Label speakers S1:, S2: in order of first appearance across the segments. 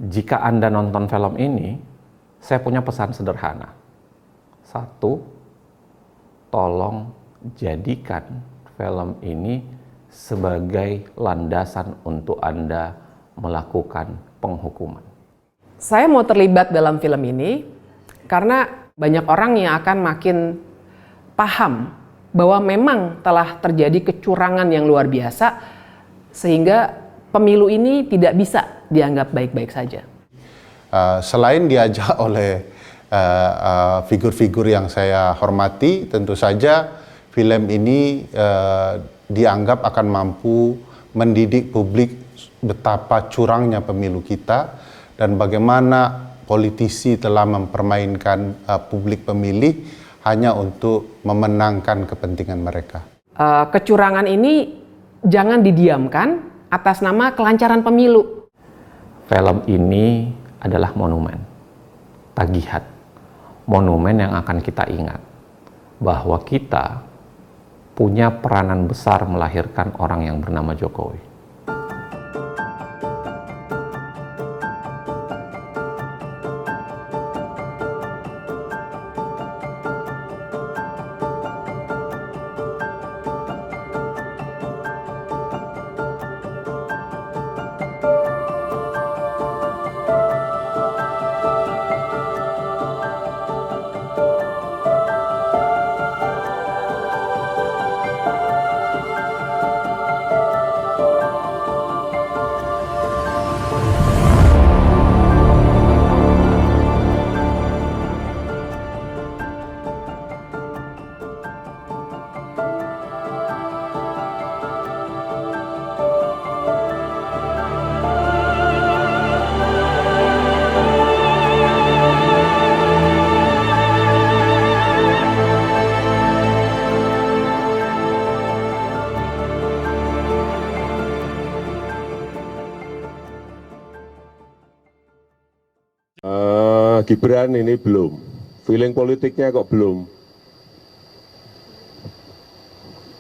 S1: Jika Anda nonton film ini, saya punya pesan sederhana. Satu, tolong jadikan film ini sebagai landasan untuk Anda melakukan penghukuman.
S2: Saya mau terlibat dalam film ini karena banyak orang yang akan makin paham bahwa memang telah terjadi kecurangan yang luar biasa sehingga pemilu ini tidak bisa dianggap baik-baik saja.
S3: Selain diajak oleh figur-figur yang saya hormati, tentu saja film ini dianggap akan mampu mendidik publik betapa curangnya pemilu kita dan bagaimana politisi telah mempermainkan publik pemilih hanya untuk memenangkan kepentingan mereka.
S2: Kecurangan ini jangan didiamkan atas nama kelancaran pemilu.
S1: Film ini adalah monumen, tagihan, monumen yang akan kita ingat bahwa kita punya peranan besar melahirkan orang yang bernama Jokowi.
S4: Gibran ini belum, feeling politiknya kok belum,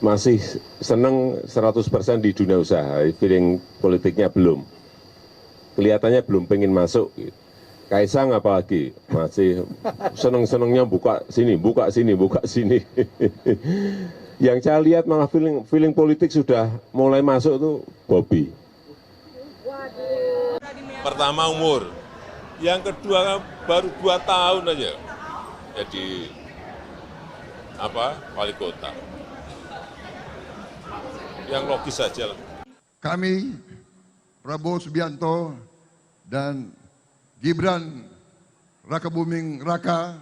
S4: masih seneng 100% di dunia usaha, feeling politiknya belum, kelihatannya belum pengen masuk. Kaisang apalagi masih seneng-senengnya buka sini, buka sini, buka sini. Yang saya lihat malah feeling politik sudah mulai masuk tuh Bobi.
S5: Pertama umur, yang kedua baru 2 tahun aja jadi wali kota. Yang logis saja lah.
S6: Kami Prabowo Subianto dan Gibran Rakabuming Raka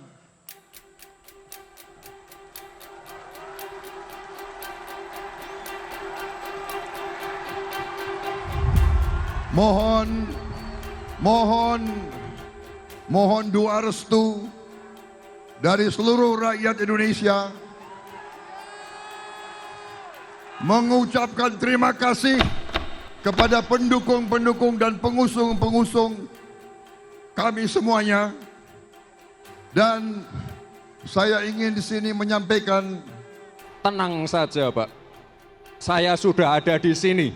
S6: mohon doa restu dari seluruh rakyat Indonesia, mengucapkan terima kasih kepada pendukung-pendukung dan pengusung-pengusung kami semuanya. Dan saya ingin di sini menyampaikan,
S7: tenang saja Pak, saya sudah ada di sini.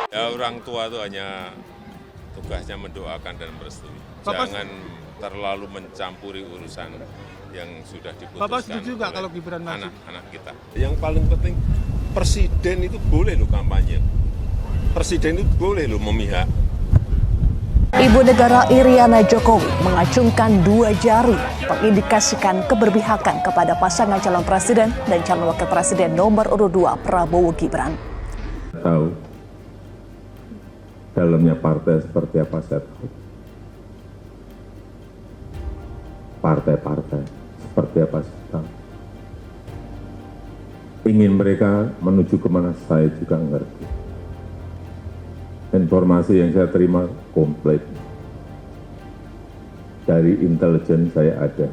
S5: Ya, orang tua itu hanya tugasnya mendoakan dan merestui. Jangan terlalu mencampuri urusan yang sudah diputuskan.
S8: Bapak setuju nggak kalau Gibran maju?
S5: Anak-anak kita. Yang paling penting, presiden itu boleh loh kampanye. Presiden itu boleh loh memihak.
S9: Ibu negara Iriana Jokowi mengacungkan 2 jari mengindikasikan keberpihakan kepada pasangan calon presiden dan calon wakil presiden nomor urut 2 Prabowo Gibran.
S4: Tahu dalamnya partai seperti apa saya tahu. Partai-partai seperti apa saya tahu. Ingin mereka menuju kemana saya juga ngerti. Informasi yang saya terima komplit. Dari intelijen saya ada.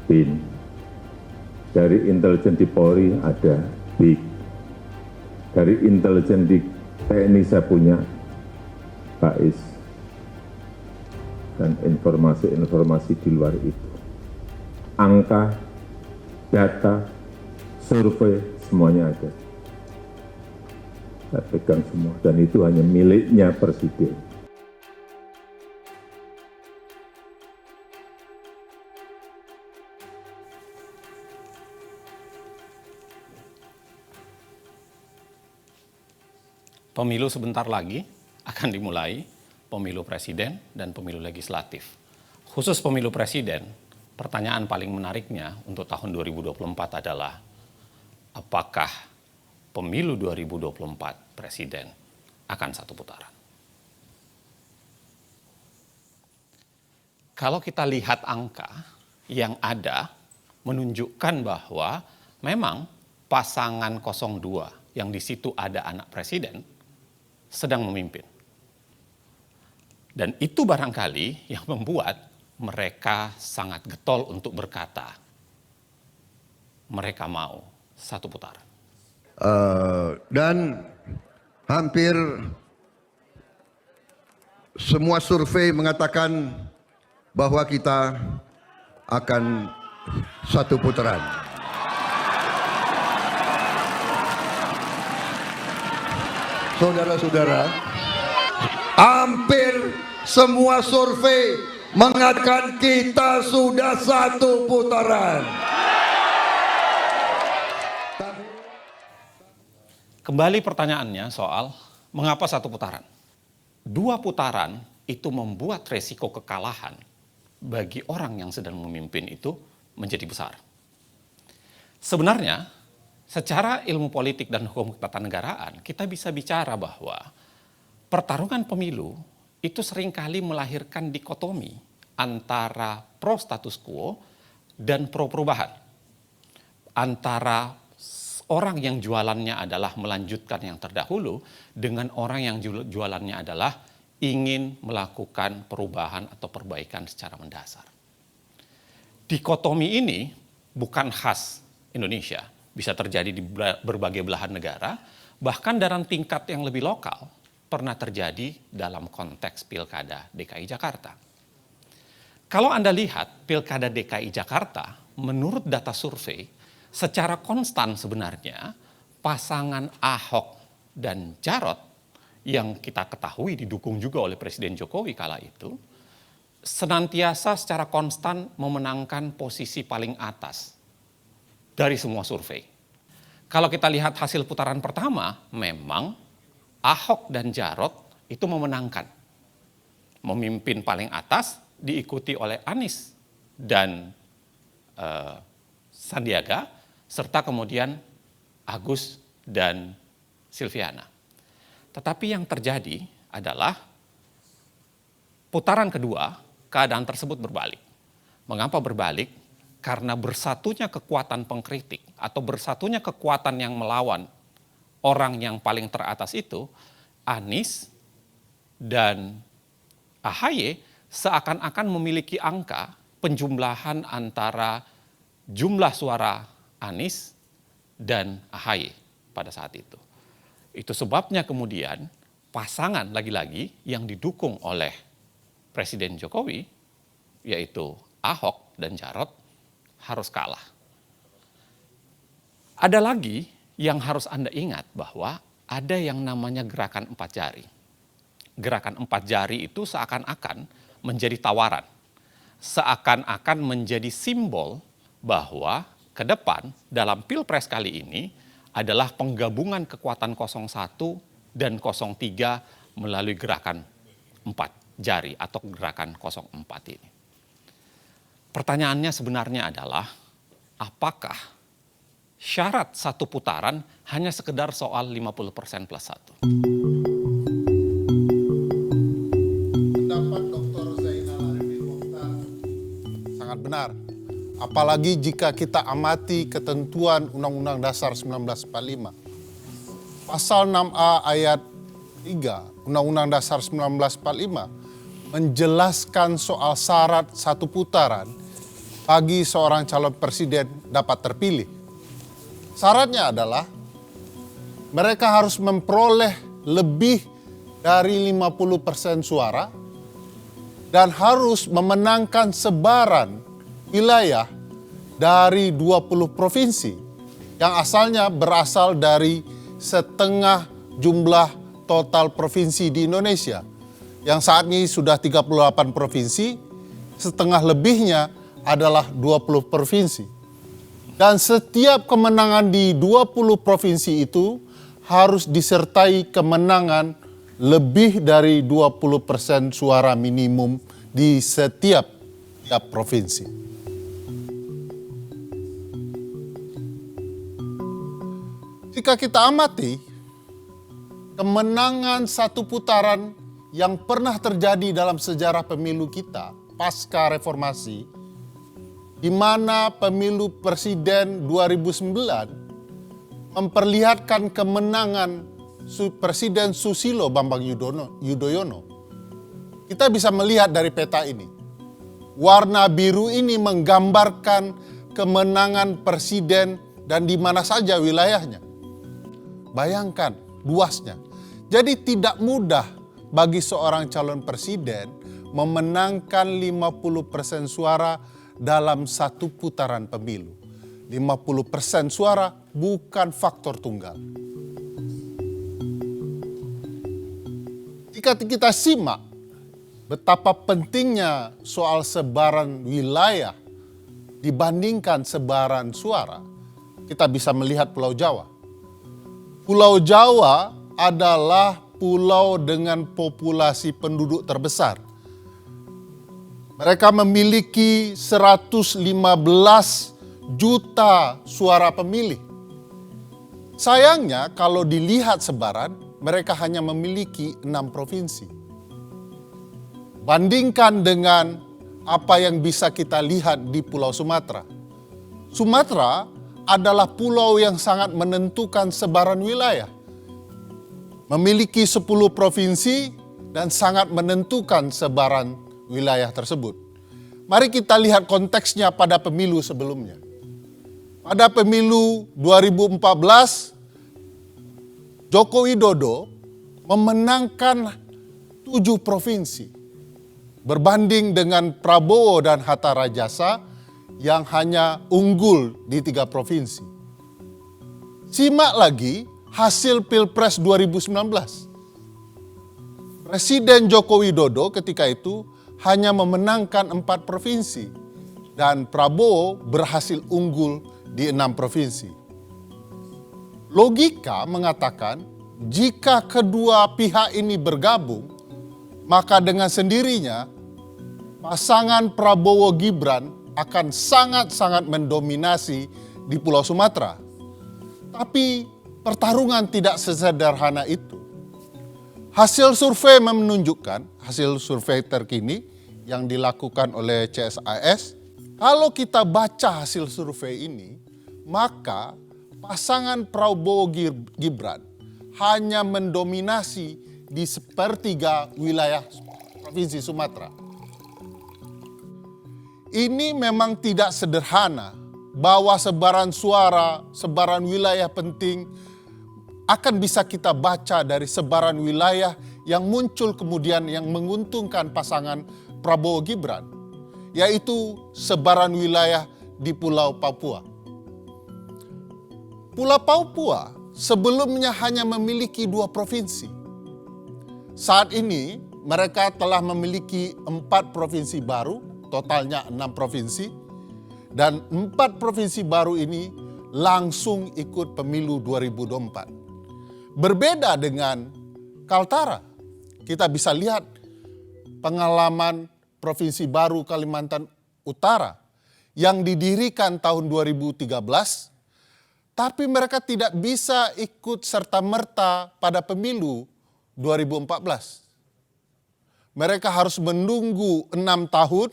S4: BIN. Dari intelijen di Polri ada BIK. Dari intelijen di TNI saya punya BAIS. Dan informasi-informasi di luar itu. Angka, data, survei, semuanya ada. saya pegang semua, dan itu hanya miliknya Presiden.
S1: Pemilu sebentar lagi akan dimulai, pemilu presiden dan pemilu legislatif. Khusus pemilu presiden, pertanyaan paling menariknya untuk tahun 2024 adalah apakah pemilu 2024 presiden akan satu putaran. Kalau kita lihat angka yang ada menunjukkan bahwa memang pasangan 02 yang di situ ada anak presiden sedang memimpin. Dan itu barangkali yang membuat mereka sangat getol untuk berkata, mereka mau satu putaran.
S6: Dan hampir semua survei mengatakan bahwa kita akan satu putaran. Saudara-saudara, hampir semua survei mengatakan kita sudah satu putaran.
S1: Kembali pertanyaannya soal mengapa satu putaran? 2 putaran itu membuat resiko kekalahan bagi orang yang sedang memimpin itu menjadi besar. Sebenarnya, secara ilmu politik dan hukum ketatanegaraan, kita bisa bicara bahwa pertarungan pemilu itu seringkali melahirkan dikotomi antara pro status quo dan pro perubahan. Antara orang yang jualannya adalah melanjutkan yang terdahulu dengan orang yang jualannya adalah ingin melakukan perubahan atau perbaikan secara mendasar. Dikotomi ini bukan khas Indonesia, bisa terjadi di berbagai belahan negara, bahkan dalam tingkat yang lebih lokal, pernah terjadi dalam konteks Pilkada DKI Jakarta. Kalau Anda lihat Pilkada DKI Jakarta, menurut data survei, secara konstan sebenarnya pasangan Ahok dan Jarot yang kita ketahui didukung juga oleh Presiden Jokowi kala itu, senantiasa secara konstan memenangkan posisi paling atas dari semua survei. Kalau kita lihat hasil putaran pertama, memang Ahok dan Jarot itu memenangkan. Memimpin paling atas diikuti oleh Anies dan Sandiaga, serta kemudian Agus dan Silviana. Tetapi yang terjadi adalah putaran kedua, keadaan tersebut berbalik. Mengapa berbalik? Karena bersatunya kekuatan pengkritik atau bersatunya kekuatan yang melawan orang yang paling teratas itu, Anies dan AHY seakan-akan memiliki angka penjumlahan antara jumlah suara Anies dan AHY pada saat itu. Itu sebabnya kemudian pasangan lagi-lagi yang didukung oleh Presiden Jokowi, yaitu Ahok dan Jarot, harus kalah. Ada lagi yang harus Anda ingat bahwa ada yang namanya gerakan 4 jari. Gerakan 4 jari itu seakan-akan menjadi tawaran. Seakan-akan menjadi simbol bahwa ke depan dalam Pilpres kali ini adalah penggabungan kekuatan 01 dan 03 melalui gerakan 4 jari atau gerakan 04 ini. Pertanyaannya sebenarnya adalah, apakah syarat satu putaran hanya sekedar soal 50% plus 1?
S3: Pendapat Dr. Zainal Arifin Mokhtar sangat benar. Apalagi jika kita amati ketentuan Undang-Undang Dasar 1945. Pasal 6A ayat 3 Undang-Undang Dasar 1945 menjelaskan soal syarat satu putaran bagi seorang calon presiden dapat terpilih. Syaratnya adalah mereka harus memperoleh lebih dari 50% suara dan harus memenangkan sebaran wilayah dari 20 provinsi yang asalnya berasal dari setengah jumlah total provinsi di Indonesia. Yang saat ini sudah 38 provinsi, setengah lebihnya adalah 20 provinsi. Dan setiap kemenangan di 20 provinsi itu harus disertai kemenangan lebih dari 20% suara minimum di setiap provinsi. Jika kita amati, kemenangan satu putaran yang pernah terjadi dalam sejarah pemilu kita pasca reformasi, di mana pemilu presiden 2009 memperlihatkan kemenangan Presiden Susilo Bambang Yudhoyono. Kita bisa melihat dari peta ini. Warna biru ini menggambarkan kemenangan presiden dan di mana saja wilayahnya. Bayangkan luasnya. Jadi tidak mudah bagi seorang calon presiden memenangkan 50% suara dalam satu putaran pemilu. 50% suara bukan faktor tunggal. Jika kita simak betapa pentingnya soal sebaran wilayah dibandingkan sebaran suara, kita bisa melihat Pulau Jawa. Pulau Jawa adalah pulau dengan populasi penduduk terbesar. Mereka memiliki 115 juta suara pemilih. Sayangnya kalau dilihat sebaran, mereka hanya memiliki 6 provinsi. Bandingkan dengan apa yang bisa kita lihat di Pulau Sumatera. Sumatera adalah pulau yang sangat menentukan sebaran wilayah. Memiliki 10 provinsi dan sangat menentukan sebaran wilayah tersebut. Mari kita lihat konteksnya pada pemilu sebelumnya. Pada pemilu 2014, Joko Widodo memenangkan 7 provinsi. Berbanding dengan Prabowo dan Hatta Rajasa yang hanya unggul di 3 provinsi. Simak lagi hasil Pilpres 2019. Presiden Joko Widodo ketika itu hanya memenangkan 4 provinsi dan Prabowo berhasil unggul di 6 provinsi. Logika mengatakan jika kedua pihak ini bergabung, maka dengan sendirinya pasangan Prabowo Gibran akan sangat-sangat mendominasi di Pulau Sumatera. Tapi pertarungan tidak sesederhana itu. Hasil survei menunjukkan, hasil survei terkini yang dilakukan oleh CSIS, kalau kita baca hasil survei ini, maka pasangan Prabowo Gibran hanya mendominasi di sepertiga wilayah Provinsi Sumatera. Ini memang tidak sederhana bahwa sebaran suara, sebaran wilayah penting akan bisa kita baca dari sebaran wilayah yang muncul kemudian yang menguntungkan pasangan Prabowo Gibran, yaitu sebaran wilayah di Pulau Papua. Pulau Papua sebelumnya hanya memiliki 2 provinsi. Saat ini mereka telah memiliki 4 provinsi baru, totalnya 6 provinsi, dan 4 provinsi baru ini langsung ikut pemilu 2024. Berbeda dengan Kaltara, kita bisa lihat pengalaman Provinsi Baru Kalimantan Utara yang didirikan tahun 2013, tapi mereka tidak bisa ikut serta-merta pada pemilu 2014. Mereka harus menunggu 6 tahun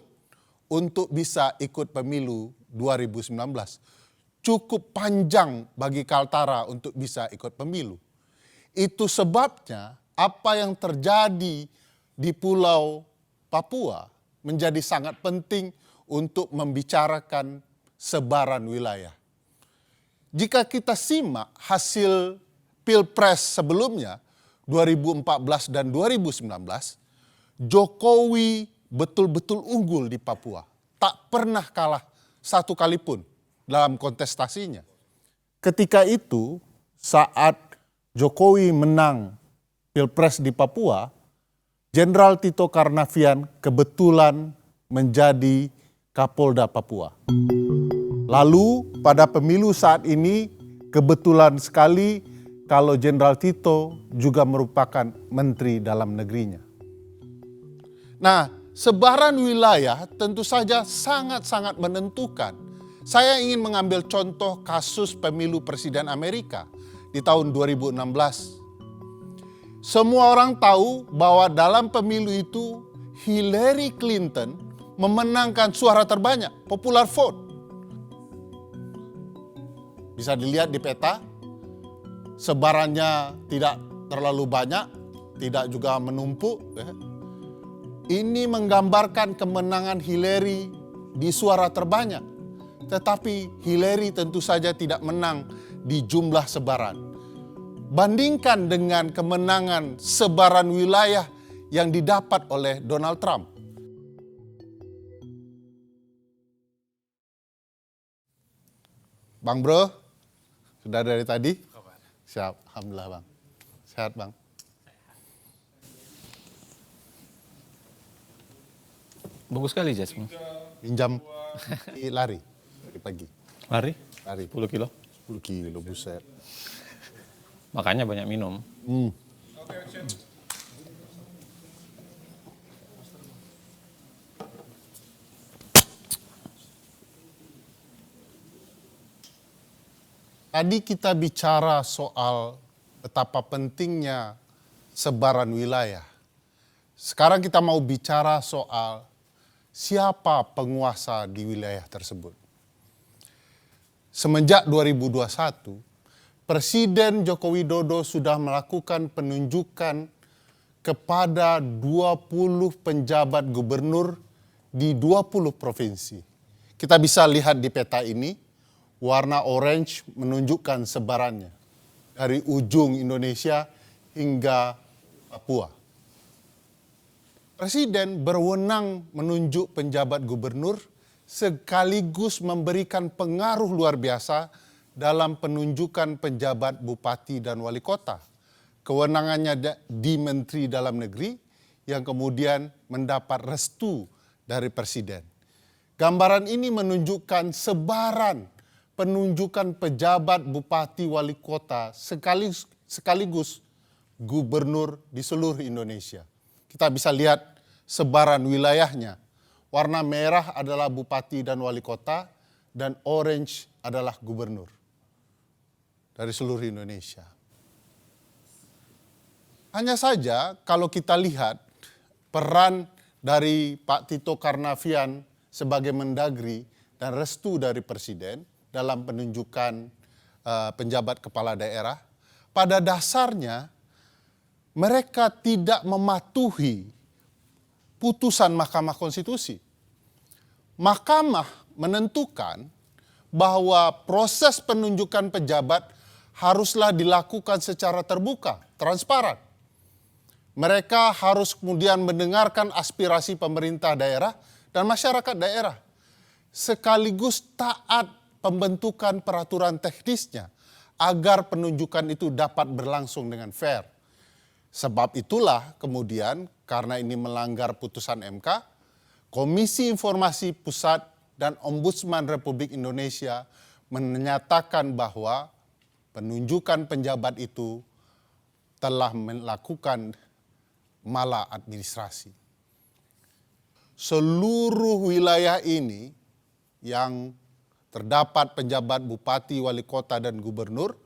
S3: untuk bisa ikut pemilu 2019. Cukup panjang bagi Kaltara untuk bisa ikut pemilu. Itu sebabnya apa yang terjadi di Pulau Papua menjadi sangat penting untuk membicarakan sebaran wilayah. Jika kita simak hasil Pilpres sebelumnya, 2014 dan 2019, Jokowi betul-betul unggul di Papua. Tak pernah kalah satu kali pun dalam kontestasinya. Ketika itu, saat Jokowi menang Pilpres di Papua, Jenderal Tito Karnavian kebetulan menjadi Kapolda Papua. Lalu pada pemilu saat ini kebetulan sekali kalau Jenderal Tito juga merupakan Menteri Dalam Negerinya. Nah, sebaran wilayah tentu saja sangat-sangat menentukan. Saya ingin mengambil contoh kasus pemilu Presiden Amerika di tahun 2016. Semua orang tahu bahwa dalam pemilu itu Hillary Clinton memenangkan suara terbanyak, popular vote. Bisa dilihat di peta, sebarannya tidak terlalu banyak, tidak juga menumpuk. Ini menggambarkan kemenangan Hillary di suara terbanyak. Tetapi Hillary tentu saja tidak menang di jumlah sebaran. Bandingkan dengan kemenangan sebaran wilayah yang didapat oleh Donald Trump. Bang Bro, sudah dari tadi? Siap, Alhamdulillah Bang. Sehat Bang.
S1: Bagus sekali Jasmine.
S3: Pinjam lari dari pagi.
S1: Lari?
S3: Lari
S1: 10 kilo.
S3: 10 kilo, buset.
S1: Makanya banyak minum.
S3: Tadi kita bicara soal betapa pentingnya sebaran wilayah. Sekarang kita mau bicara soal siapa penguasa di wilayah tersebut. Semenjak 2021, Presiden Joko Widodo sudah melakukan penunjukan kepada 20 penjabat gubernur di 20 provinsi. Kita bisa lihat di peta ini, warna orange menunjukkan sebarannya dari ujung Indonesia hingga Papua. Presiden berwenang menunjuk penjabat gubernur sekaligus memberikan pengaruh luar biasa dalam penunjukan penjabat bupati dan wali kota. Kewenangannya di Menteri Dalam Negeri yang kemudian mendapat restu dari Presiden. Gambaran ini menunjukkan sebaran penunjukan pejabat bupati wali kota sekaligus gubernur di seluruh Indonesia. Kita bisa lihat sebaran wilayahnya. Warna merah adalah bupati dan wali kota dan orange adalah gubernur dari seluruh Indonesia. Hanya saja kalau kita lihat peran dari Pak Tito Karnavian sebagai Mendagri dan restu dari Presiden dalam penunjukan penjabat kepala daerah, pada dasarnya mereka tidak mematuhi putusan Mahkamah Konstitusi. Mahkamah menentukan bahwa proses penunjukan pejabat haruslah dilakukan secara terbuka, transparan. Mereka harus kemudian mendengarkan aspirasi pemerintah daerah dan masyarakat daerah, sekaligus taat pembentukan peraturan teknisnya agar penunjukan itu dapat berlangsung dengan fair. Sebab itulah kemudian karena ini melanggar putusan MK, Komisi Informasi Pusat dan Ombudsman Republik Indonesia menyatakan bahwa penunjukan penjabat itu telah melakukan maladministrasi. Seluruh wilayah ini yang terdapat penjabat bupati, wali kota, dan gubernur,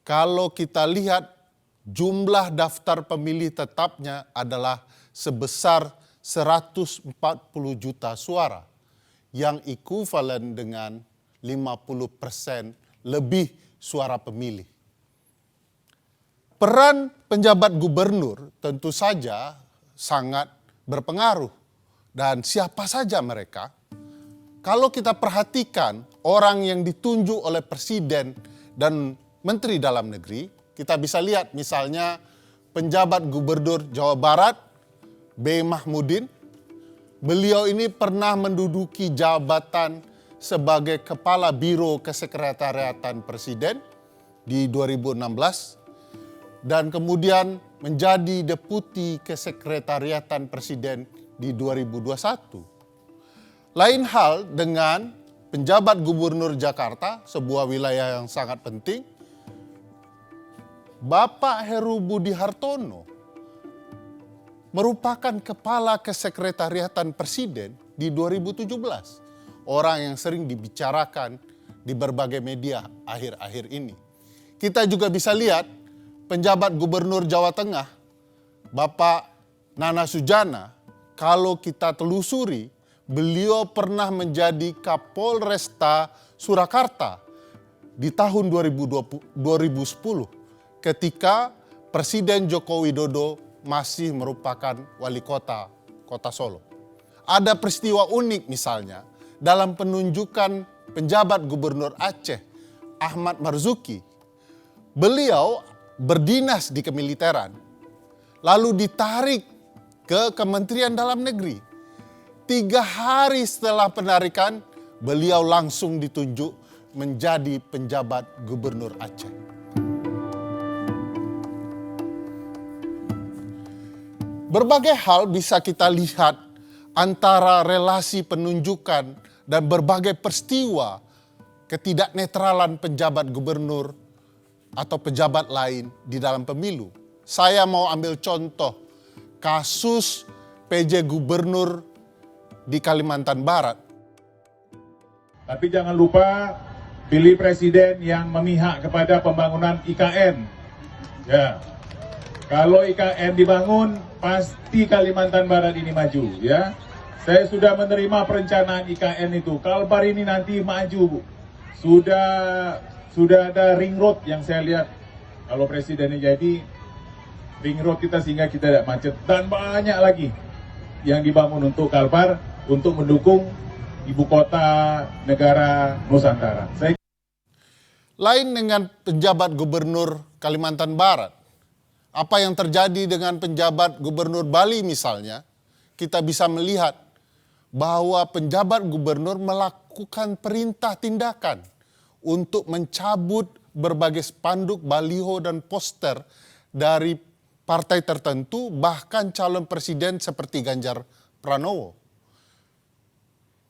S3: kalau kita lihat jumlah daftar pemilih tetapnya adalah sebesar 140 juta suara yang ekuivalen dengan 50% lebih suara pemilih. Peran penjabat gubernur tentu saja sangat berpengaruh dan siapa saja mereka. Kalau kita perhatikan orang yang ditunjuk oleh Presiden dan Menteri Dalam Negeri, kita bisa lihat misalnya penjabat Gubernur Jawa Barat, B. Mahmudin. Beliau ini pernah menduduki jabatan sebagai Kepala Biro Kesekretariatan Presiden di 2016. dan kemudian menjadi deputi kesekretariatan presiden di 2021. Lain hal dengan penjabat gubernur Jakarta, sebuah wilayah yang sangat penting, Bapak Heru Budi Hartono merupakan kepala kesekretariatan presiden di 2017. Orang yang sering dibicarakan di berbagai media akhir-akhir ini. Kita juga bisa lihat penjabat gubernur Jawa Tengah, Bapak Nana Sujana, kalau kita telusuri, beliau pernah menjadi Kapolresta Surakarta di tahun 2010 ketika Presiden Joko Widodo masih merupakan wali kota Solo. Ada peristiwa unik misalnya dalam penunjukan penjabat gubernur Aceh, Ahmad Marzuki. Beliau berdinas di kemiliteran, lalu ditarik ke Kementerian Dalam Negeri. 3 hari setelah penarikan, beliau langsung ditunjuk menjadi penjabat gubernur Aceh. Berbagai hal bisa kita lihat antara relasi penunjukan dan berbagai peristiwa ketidaknetralan penjabat gubernur atau pejabat lain di dalam pemilu. Saya mau ambil contoh kasus PJ Gubernur di Kalimantan Barat.
S10: Tapi jangan lupa pilih presiden yang memihak kepada pembangunan IKN. Ya, kalau IKN dibangun, pasti Kalimantan Barat ini maju. Ya, saya sudah menerima perencanaan IKN itu. Kalbar ini nanti maju, Bu. Sudah ada ring road yang saya lihat. Kalau presidennya jadi, ring road kita sehingga kita tidak macet. Dan banyak lagi yang dibangun untuk Kalbar, untuk mendukung ibu kota negara Nusantara.
S3: Lain dengan penjabat gubernur Kalimantan Barat, apa yang terjadi dengan penjabat gubernur Bali misalnya, kita bisa melihat bahwa penjabat gubernur melakukan perintah tindakan untuk mencabut berbagai spanduk, baliho, dan poster dari partai tertentu, bahkan calon presiden seperti Ganjar Pranowo.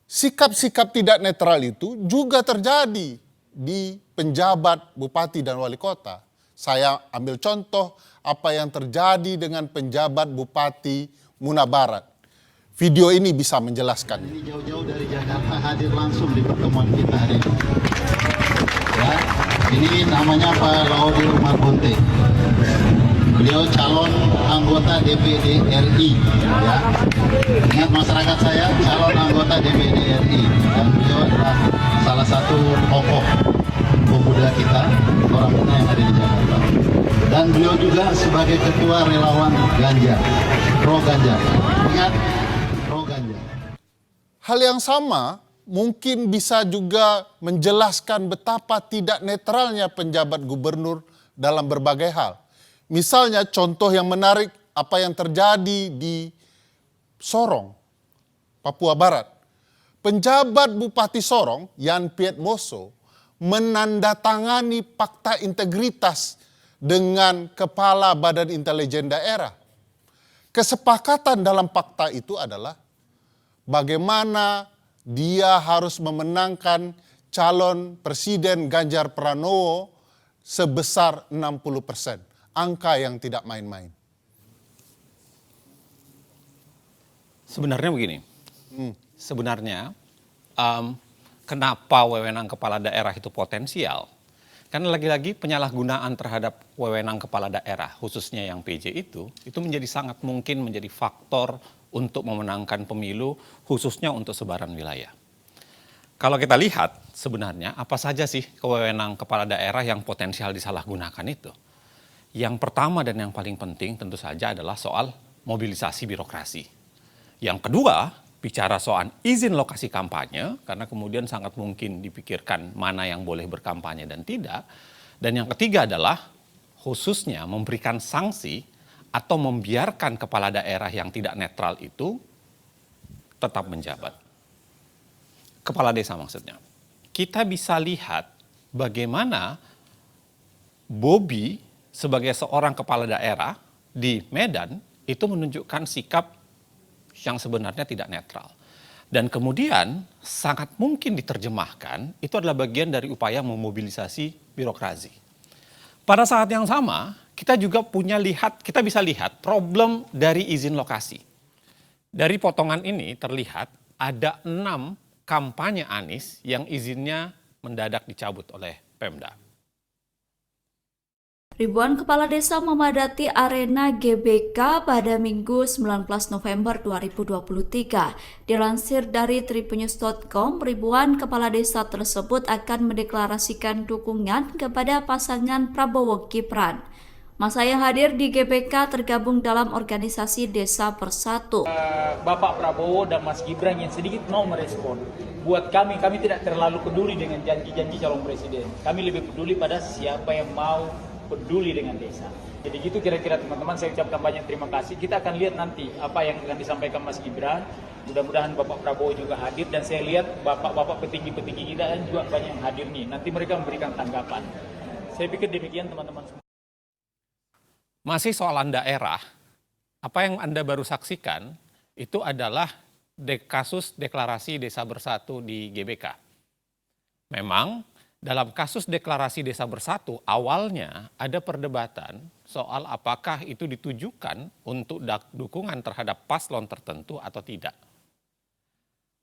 S3: Sikap-sikap tidak netral itu juga terjadi di penjabat bupati dan wali kota. Saya ambil contoh apa yang terjadi dengan penjabat bupati Muna Barat. Video ini bisa menjelaskannya.
S11: Ini jauh-jauh dari Jakarta hadir langsung di pertemuan kita hari ini. Ya, ini namanya Pak Laudi Umar Bonte. Beliau calon anggota DPD RI. Ya. Ingat masyarakat saya, calon anggota DPD RI. Dan beliau adalah salah satu tokoh pemuda kita, orang muda yang ada di Jakarta. Dan beliau juga sebagai ketua relawan Ganjar, pro Ganjar. Ingat, pro Ganjar.
S3: Hal yang sama mungkin bisa juga menjelaskan betapa tidak netralnya penjabat gubernur dalam berbagai hal. Misalnya contoh yang menarik apa yang terjadi di Sorong, Papua Barat. Penjabat Bupati Sorong, Yan Piet Moso, menandatangani fakta integritas dengan Kepala Badan Intelijen Daerah. Kesepakatan dalam fakta itu adalah bagaimana dia harus memenangkan calon Presiden Ganjar Pranowo sebesar 60%. Angka yang tidak main-main.
S1: Sebenarnya begini, sebenarnya kenapa wewenang kepala daerah itu potensial? Karena lagi-lagi penyalahgunaan terhadap wewenang kepala daerah, khususnya yang PJ itu menjadi sangat mungkin menjadi faktor untuk memenangkan pemilu, khususnya untuk sebaran wilayah. Kalau kita lihat sebenarnya apa saja sih wewenang kepala daerah yang potensial disalahgunakan itu? Yang pertama dan yang paling penting tentu saja adalah soal mobilisasi birokrasi. Yang kedua, bicara soal izin lokasi kampanye, karena kemudian sangat mungkin dipikirkan mana yang boleh berkampanye dan tidak. Dan yang ketiga adalah khususnya memberikan sanksi atau membiarkan kepala daerah yang tidak netral itu tetap menjabat. Kepala desa maksudnya. Kita bisa lihat bagaimana Bobi sebagai seorang kepala daerah di Medan itu menunjukkan sikap yang sebenarnya tidak netral. Dan kemudian sangat mungkin diterjemahkan itu adalah bagian dari upaya memobilisasi birokrasi. Pada saat yang sama, kita juga kita bisa lihat problem dari izin lokasi. Dari potongan ini terlihat ada 6 kampanye Anies yang izinnya mendadak dicabut oleh Pemda.
S12: Ribuan kepala desa memadati arena GBK pada Minggu 19 November 2023. Dilansir dari tripunnews.com, ribuan kepala desa tersebut akan mendeklarasikan dukungan kepada pasangan Prabowo Gibran. Masa yang hadir di GBK tergabung dalam organisasi Desa Bersatu.
S13: Bapak Prabowo dan Mas Gibran yang sedikit mau merespon. Buat kami tidak terlalu peduli dengan janji-janji calon presiden. Kami lebih peduli pada siapa yang mau peduli dengan desa. Jadi gitu kira-kira teman-teman, saya ucapkan banyak terima kasih. Kita akan lihat nanti apa yang akan disampaikan Mas Gibran. Mudah-mudahan Bapak Prabowo juga hadir, dan saya lihat bapak-bapak petinggi-petinggi kita juga banyak yang hadir nih. Nanti mereka memberikan tanggapan. Saya pikir demikian teman-teman semua.
S1: Masih soalan daerah, apa yang Anda baru saksikan itu adalah kasus deklarasi Desa Bersatu di GBK. Memang dalam kasus deklarasi Desa Bersatu awalnya ada perdebatan soal apakah itu ditujukan untuk dukungan terhadap paslon tertentu atau tidak.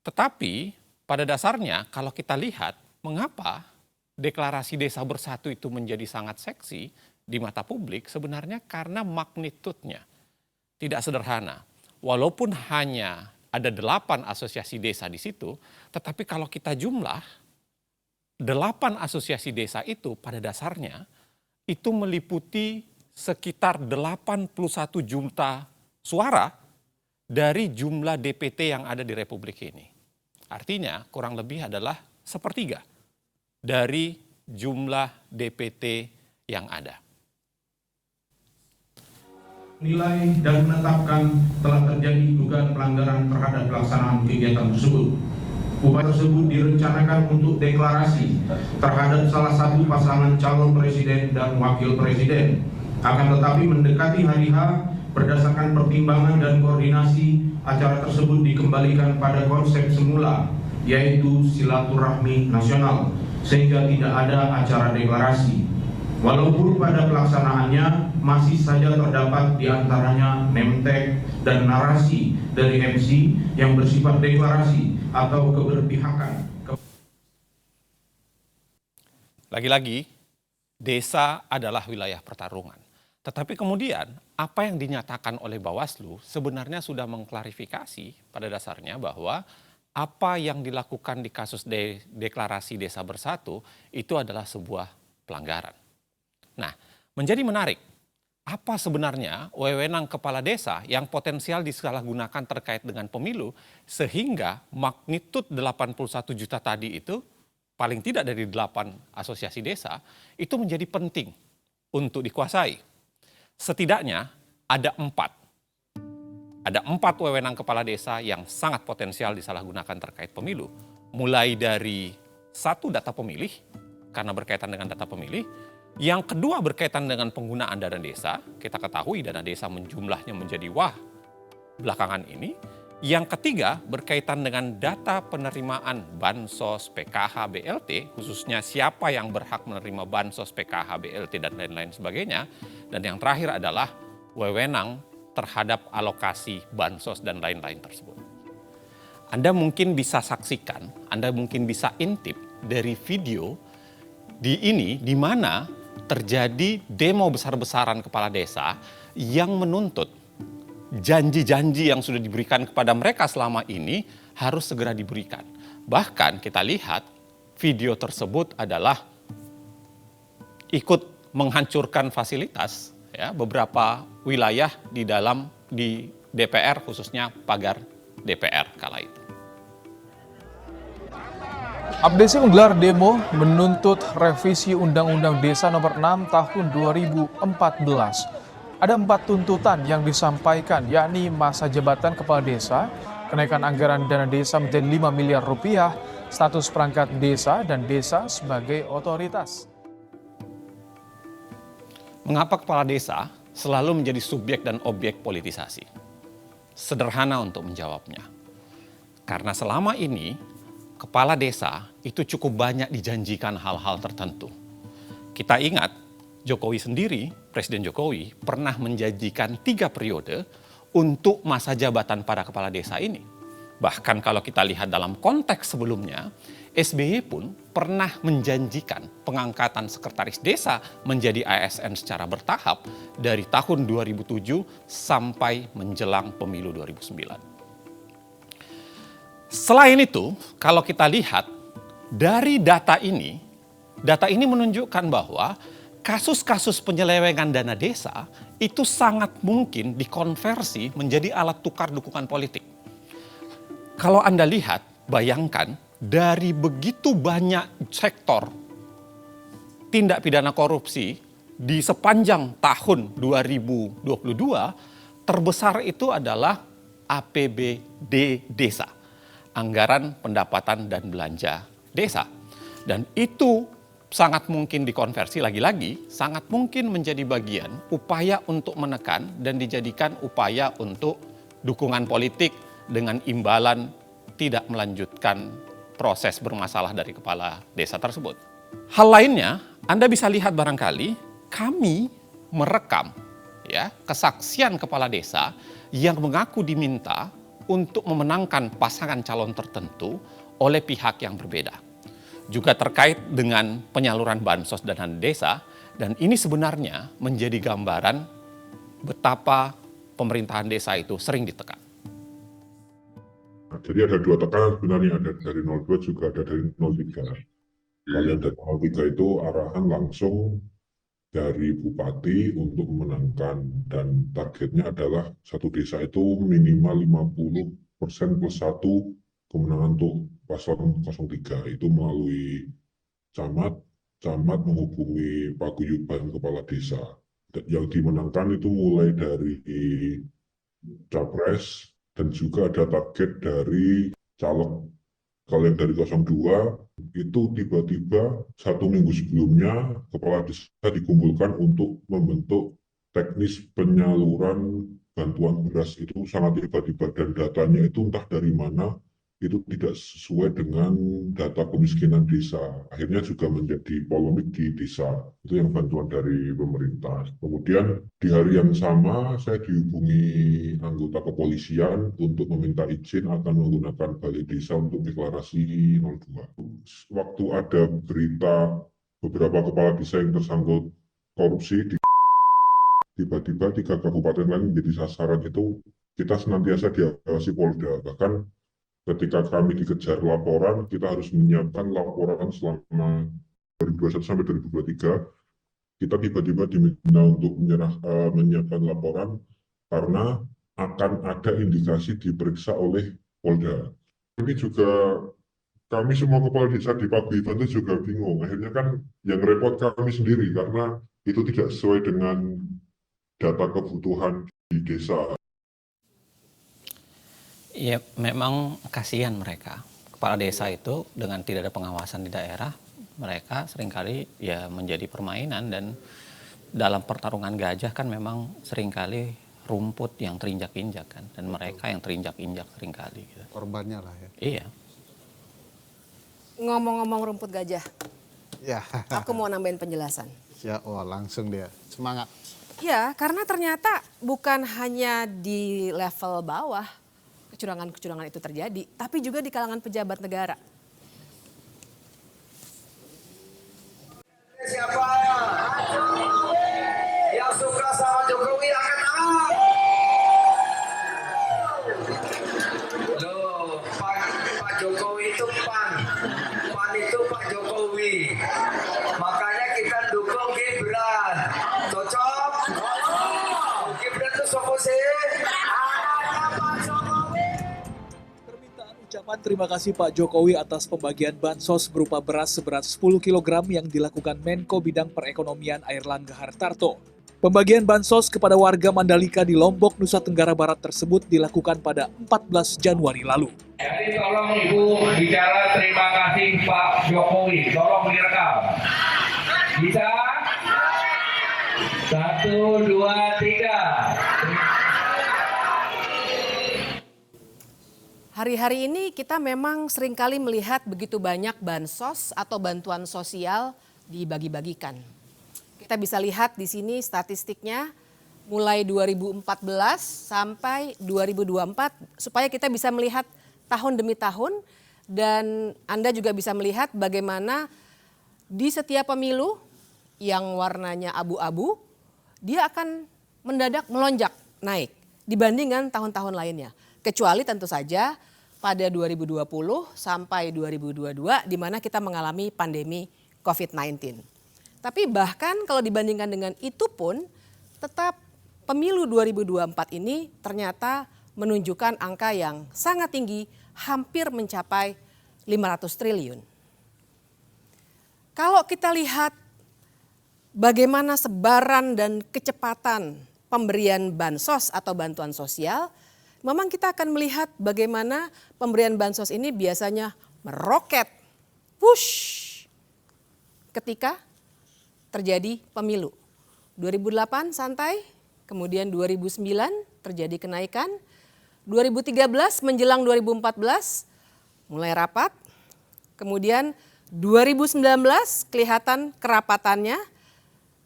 S1: Tetapi pada dasarnya kalau kita lihat mengapa deklarasi Desa Bersatu itu menjadi sangat seksi di mata publik, sebenarnya karena magnitudenya tidak sederhana. Walaupun hanya ada 8 asosiasi desa di situ, tetapi kalau kita jumlah 8 asosiasi desa itu pada dasarnya itu meliputi sekitar 81 juta suara dari jumlah DPT yang ada di Republik ini. Artinya kurang lebih adalah 1/3 dari jumlah DPT yang ada.
S10: Nilai dan menetapkan telah terjadi dugaan pelanggaran terhadap pelaksanaan kegiatan tersebut. Upaya tersebut direncanakan untuk deklarasi terhadap salah satu pasangan calon presiden dan wakil presiden. Akan tetapi mendekati hari H, berdasarkan pertimbangan dan koordinasi, acara tersebut dikembalikan pada konsep semula, yaitu silaturahmi nasional, sehingga tidak ada acara deklarasi. Walaupun pada pelaksanaannya masih saja terdapat di antaranya name tag dan narasi dari MC yang bersifat deklarasi atau keberpihakan.
S1: Lagi-lagi, desa adalah wilayah pertarungan. Tetapi kemudian apa yang dinyatakan oleh Bawaslu sebenarnya sudah mengklarifikasi pada dasarnya bahwa apa yang dilakukan di kasus deklarasi Desa Bersatu itu adalah sebuah pelanggaran. Nah, menjadi menarik, apa sebenarnya wewenang kepala desa yang potensial disalahgunakan terkait dengan pemilu sehingga magnitud 81 juta tadi itu paling tidak dari 8 asosiasi desa itu menjadi penting untuk dikuasai. Setidaknya ada 4 wewenang kepala desa yang sangat potensial disalahgunakan terkait pemilu. Mulai dari 1 data pemilih karena berkaitan dengan data pemilih. Yang kedua berkaitan dengan penggunaan dana desa, kita ketahui dana desa jumlahnya menjadi wah belakangan ini. Yang ketiga berkaitan dengan data penerimaan Bansos, PKH, BLT, khususnya siapa yang berhak menerima Bansos, PKH, BLT, dan lain-lain sebagainya. Dan yang terakhir adalah wewenang terhadap alokasi Bansos dan lain-lain tersebut. Anda mungkin bisa saksikan, Anda mungkin bisa intip dari video di mana terjadi demo besar-besaran kepala desa yang menuntut janji-janji yang sudah diberikan kepada mereka selama ini harus segera diberikan. Bahkan kita lihat video tersebut adalah ikut menghancurkan fasilitas ya, beberapa wilayah di DPR, khususnya pagar DPR kala itu.
S14: Abdesi menggelar demo menuntut revisi Undang-Undang Desa Nomor 6 Tahun 2014. Ada 4 tuntutan yang disampaikan, yakni masa jabatan kepala desa, kenaikan anggaran dana desa menjadi 5 miliar rupiah, status perangkat desa dan desa sebagai otoritas.
S1: Mengapa kepala desa selalu menjadi subjek dan objek politisasi? Sederhana untuk menjawabnya. Karena selama ini kepala desa itu cukup banyak dijanjikan hal-hal tertentu. Kita ingat Jokowi sendiri, Presiden Jokowi pernah menjanjikan 3 periode untuk masa jabatan para kepala desa ini. Bahkan kalau kita lihat dalam konteks sebelumnya, SBY pun pernah menjanjikan pengangkatan sekretaris desa menjadi ASN secara bertahap dari tahun 2007 sampai menjelang pemilu 2009. Selain itu, kalau kita lihat dari data ini menunjukkan bahwa kasus-kasus penyelewengan dana desa itu sangat mungkin dikonversi menjadi alat tukar dukungan politik. Kalau Anda lihat, bayangkan dari begitu banyak sektor tindak pidana korupsi di sepanjang tahun 2022, terbesar itu adalah APBD desa, anggaran pendapatan dan belanja desa. Dan itu sangat mungkin dikonversi, lagi-lagi sangat mungkin menjadi bagian upaya untuk menekan dan dijadikan upaya untuk dukungan politik dengan imbalan tidak melanjutkan proses bermasalah dari kepala desa tersebut. Hal lainnya, Anda bisa lihat barangkali kami merekam kesaksian kepala desa yang mengaku diminta untuk memenangkan pasangan calon tertentu oleh pihak yang berbeda. Juga terkait dengan penyaluran bansos dana desa, dan ini sebenarnya menjadi gambaran betapa pemerintahan desa itu sering ditekan.
S15: Jadi ada 2 tekanan sebenarnya, ada dari 02 juga ada dari 03. Kalau yang dari 03 itu arahan langsung dari bupati untuk memenangkan, dan targetnya adalah satu desa itu minimal 50% plus 1 kemenangan untuk paslon 03. Itu melalui camat menghubungi paguyuban kepala desa. Yang dimenangkan itu mulai dari capres, dan juga ada target dari caleg. Kalau yang dari 02 itu tiba-tiba 1 minggu sebelumnya kepala desa dikumpulkan untuk membentuk teknis penyaluran bantuan beras. Itu sangat tiba-tiba, dan datanya itu entah dari mana, itu tidak sesuai dengan data kemiskinan desa. Akhirnya juga menjadi polemik di desa. Itu yang bantuan dari pemerintah. Kemudian di hari yang sama saya dihubungi anggota kepolisian untuk meminta izin akan menggunakan balai desa untuk deklarasi 02. Waktu ada berita beberapa kepala desa yang tersangkut korupsi, tiba-tiba 3 kabupaten lain menjadi sasaran. Itu kita senantiasa diawasi Polda. Bahkan ketika kami dikejar laporan, kita harus menyiapkan laporan selama 2021 sampai 2023. Kita tiba-tiba diminta untuk menyiapkan laporan karena akan ada indikasi diperiksa oleh Polda. Ini juga kami semua kepala desa di paguyuban itu juga bingung. Akhirnya kan yang repot kami sendiri karena itu tidak sesuai dengan data kebutuhan di desa.
S1: Ya, memang kasihan mereka. Kepala desa itu dengan tidak ada pengawasan di daerah, mereka seringkali ya menjadi permainan, dan dalam pertarungan gajah kan memang seringkali rumput yang terinjak-injak kan, dan mereka yang terinjak-injak seringkali. Gitu.
S3: Korbannya lah ya.
S1: Iya.
S16: Ngomong-ngomong rumput gajah,
S3: Ya.
S16: aku mau nambahin penjelasan.
S3: Ya, langsung dia. Semangat.
S16: Ya, karena ternyata bukan hanya di level bawah kecurangan-kecurangan itu terjadi, tapi juga di kalangan pejabat negara.
S17: Siapa yang suka sama Jokowi angkat tangan. Loh, Pak Jokowi itu pan itu Pak Jokowi. Makanya kita dukung Gibran. Cocok? Gibran itu sopo sih?
S18: Ucapan terima kasih Pak Jokowi atas pembagian bansos berupa beras seberat 10 kg yang dilakukan Menko Bidang Perekonomian Airlangga Hartarto. Pembagian bansos kepada warga Mandalika di Lombok, Nusa Tenggara Barat tersebut dilakukan pada 14 Januari lalu.
S17: Jadi tolong Ibu bicara terima kasih Pak Jokowi, tolong direkam. Bisa? 1, 2, 3.
S16: Hari-hari ini kita memang seringkali melihat begitu banyak bansos atau bantuan sosial dibagi-bagikan. Kita bisa lihat di sini statistiknya mulai 2014 sampai 2024 supaya kita bisa melihat tahun demi tahun dan Anda juga bisa melihat bagaimana di setiap pemilu yang warnanya abu-abu dia akan mendadak melonjak naik dibandingkan tahun-tahun lainnya. Kecuali tentu saja pada 2020 sampai 2022 di mana kita mengalami pandemi COVID-19. Tapi bahkan kalau dibandingkan dengan itu pun tetap pemilu 2024 ini ternyata menunjukkan angka yang sangat tinggi, hampir mencapai 500 triliun. Kalau kita lihat bagaimana sebaran dan kecepatan pemberian bansos atau bantuan sosial, memang kita akan melihat bagaimana pemberian bansos ini biasanya meroket, push, ketika terjadi pemilu. 2008 santai, kemudian 2009 terjadi kenaikan, 2013 menjelang 2014 mulai rapat, kemudian 2019 kelihatan kerapatannya,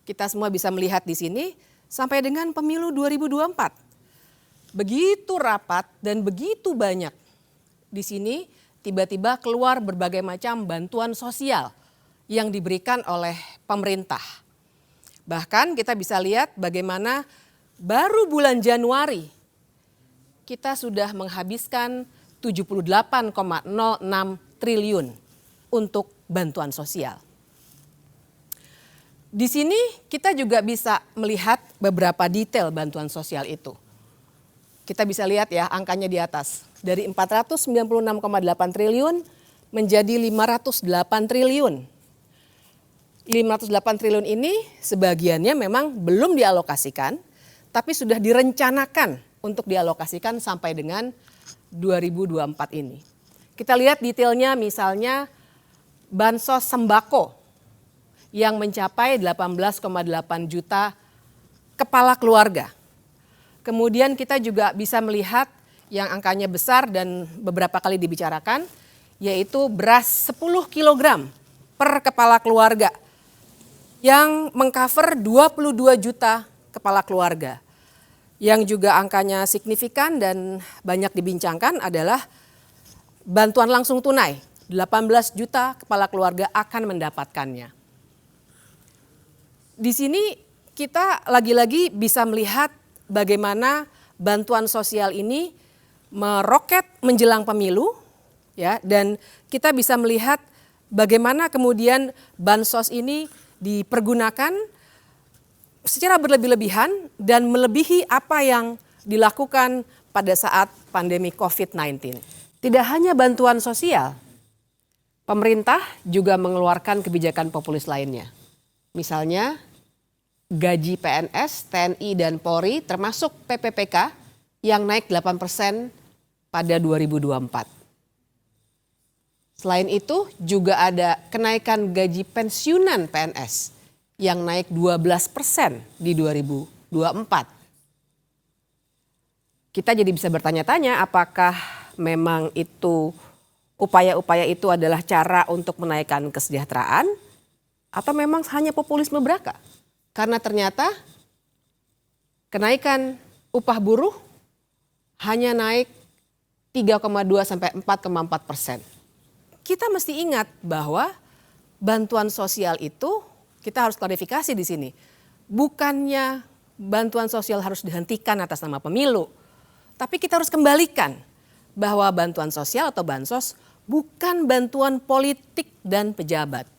S16: kita semua bisa melihat di sini, sampai dengan pemilu 2024. Begitu rapat dan begitu banyak. Di sini tiba-tiba keluar berbagai macam bantuan sosial yang diberikan oleh pemerintah. Bahkan kita bisa lihat bagaimana baru bulan Januari kita sudah menghabiskan 78,06 triliun untuk bantuan sosial. Di sini kita juga bisa melihat beberapa detail bantuan sosial itu. Kita bisa lihat ya angkanya di atas. Dari 496,8 triliun menjadi 508 triliun. 508 triliun ini sebagiannya memang belum dialokasikan, tapi sudah direncanakan untuk dialokasikan sampai dengan 2024 ini. Kita lihat detailnya misalnya bansos sembako yang mencapai 18,8 juta kepala keluarga. Kemudian kita juga bisa melihat yang angkanya besar dan beberapa kali dibicarakan, yaitu beras 10 kg per kepala keluarga yang mengcover 22 juta kepala keluarga. Yang juga angkanya signifikan dan banyak dibincangkan adalah bantuan langsung tunai. 18 juta kepala keluarga akan mendapatkannya. Di sini kita lagi-lagi bisa melihat bagaimana bantuan sosial ini meroket menjelang pemilu, ya, dan kita bisa melihat bagaimana kemudian bansos ini dipergunakan secara berlebih-lebihan dan melebihi apa yang dilakukan pada saat pandemi COVID-19. Tidak hanya bantuan sosial, pemerintah juga mengeluarkan kebijakan populis lainnya. Misalnya gaji PNS, TNI dan Polri termasuk PPPK yang naik 8% pada 2024. Selain itu juga ada kenaikan gaji pensiunan PNS yang naik 12% di 2024. Kita jadi bisa bertanya-tanya apakah memang itu upaya-upaya itu adalah cara untuk menaikkan kesejahteraan atau memang hanya populisme belaka? Karena ternyata kenaikan upah buruh hanya naik 3,2 sampai 4,4%. Kita mesti ingat bahwa bantuan sosial itu kita harus klarifikasi di sini. Bukannya bantuan sosial harus dihentikan atas nama pemilu, tapi kita harus kembalikan bahwa bantuan sosial atau bansos bukan bantuan politik dan pejabat.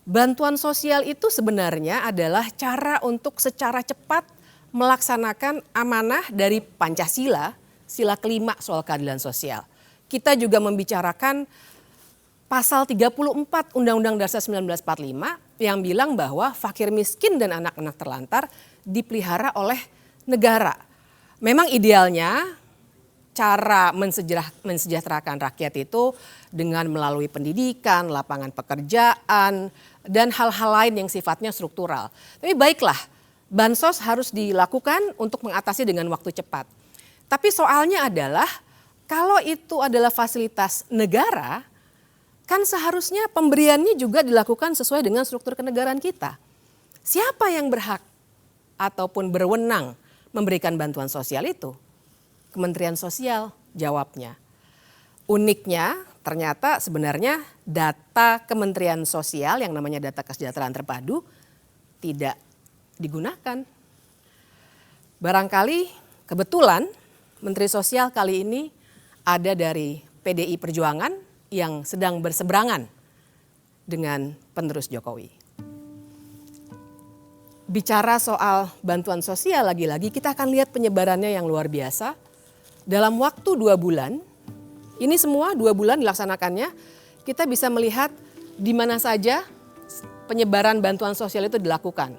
S16: Bantuan sosial itu sebenarnya adalah cara untuk secara cepat melaksanakan amanah dari Pancasila, sila kelima soal keadilan sosial. Kita juga membicarakan pasal 34 Undang-Undang Dasar 1945 yang bilang bahwa fakir miskin dan anak-anak terlantar dipelihara oleh negara. Memang idealnya cara mensejahterakan rakyat itu dengan melalui pendidikan, lapangan pekerjaan, dan hal-hal lain yang sifatnya struktural. Tapi baiklah, bansos harus dilakukan untuk mengatasi dengan waktu cepat. Tapi soalnya adalah kalau itu adalah fasilitas negara, kan seharusnya pemberiannya juga dilakukan sesuai dengan struktur kenegaraan kita. Siapa yang berhak ataupun berwenang memberikan bantuan sosial itu? Kementerian Sosial jawabnya. Uniknya ternyata sebenarnya data Kementerian Sosial yang namanya data kesejahteraan terpadu tidak digunakan. Barangkali kebetulan Menteri Sosial kali ini ada dari PDI Perjuangan yang sedang berseberangan dengan penerus Jokowi. Bicara soal bantuan sosial lagi-lagi kita akan lihat penyebarannya yang luar biasa. Dalam waktu 2 bulan, ini semua 2 bulan dilaksanakannya, kita bisa melihat di mana saja penyebaran bantuan sosial itu dilakukan.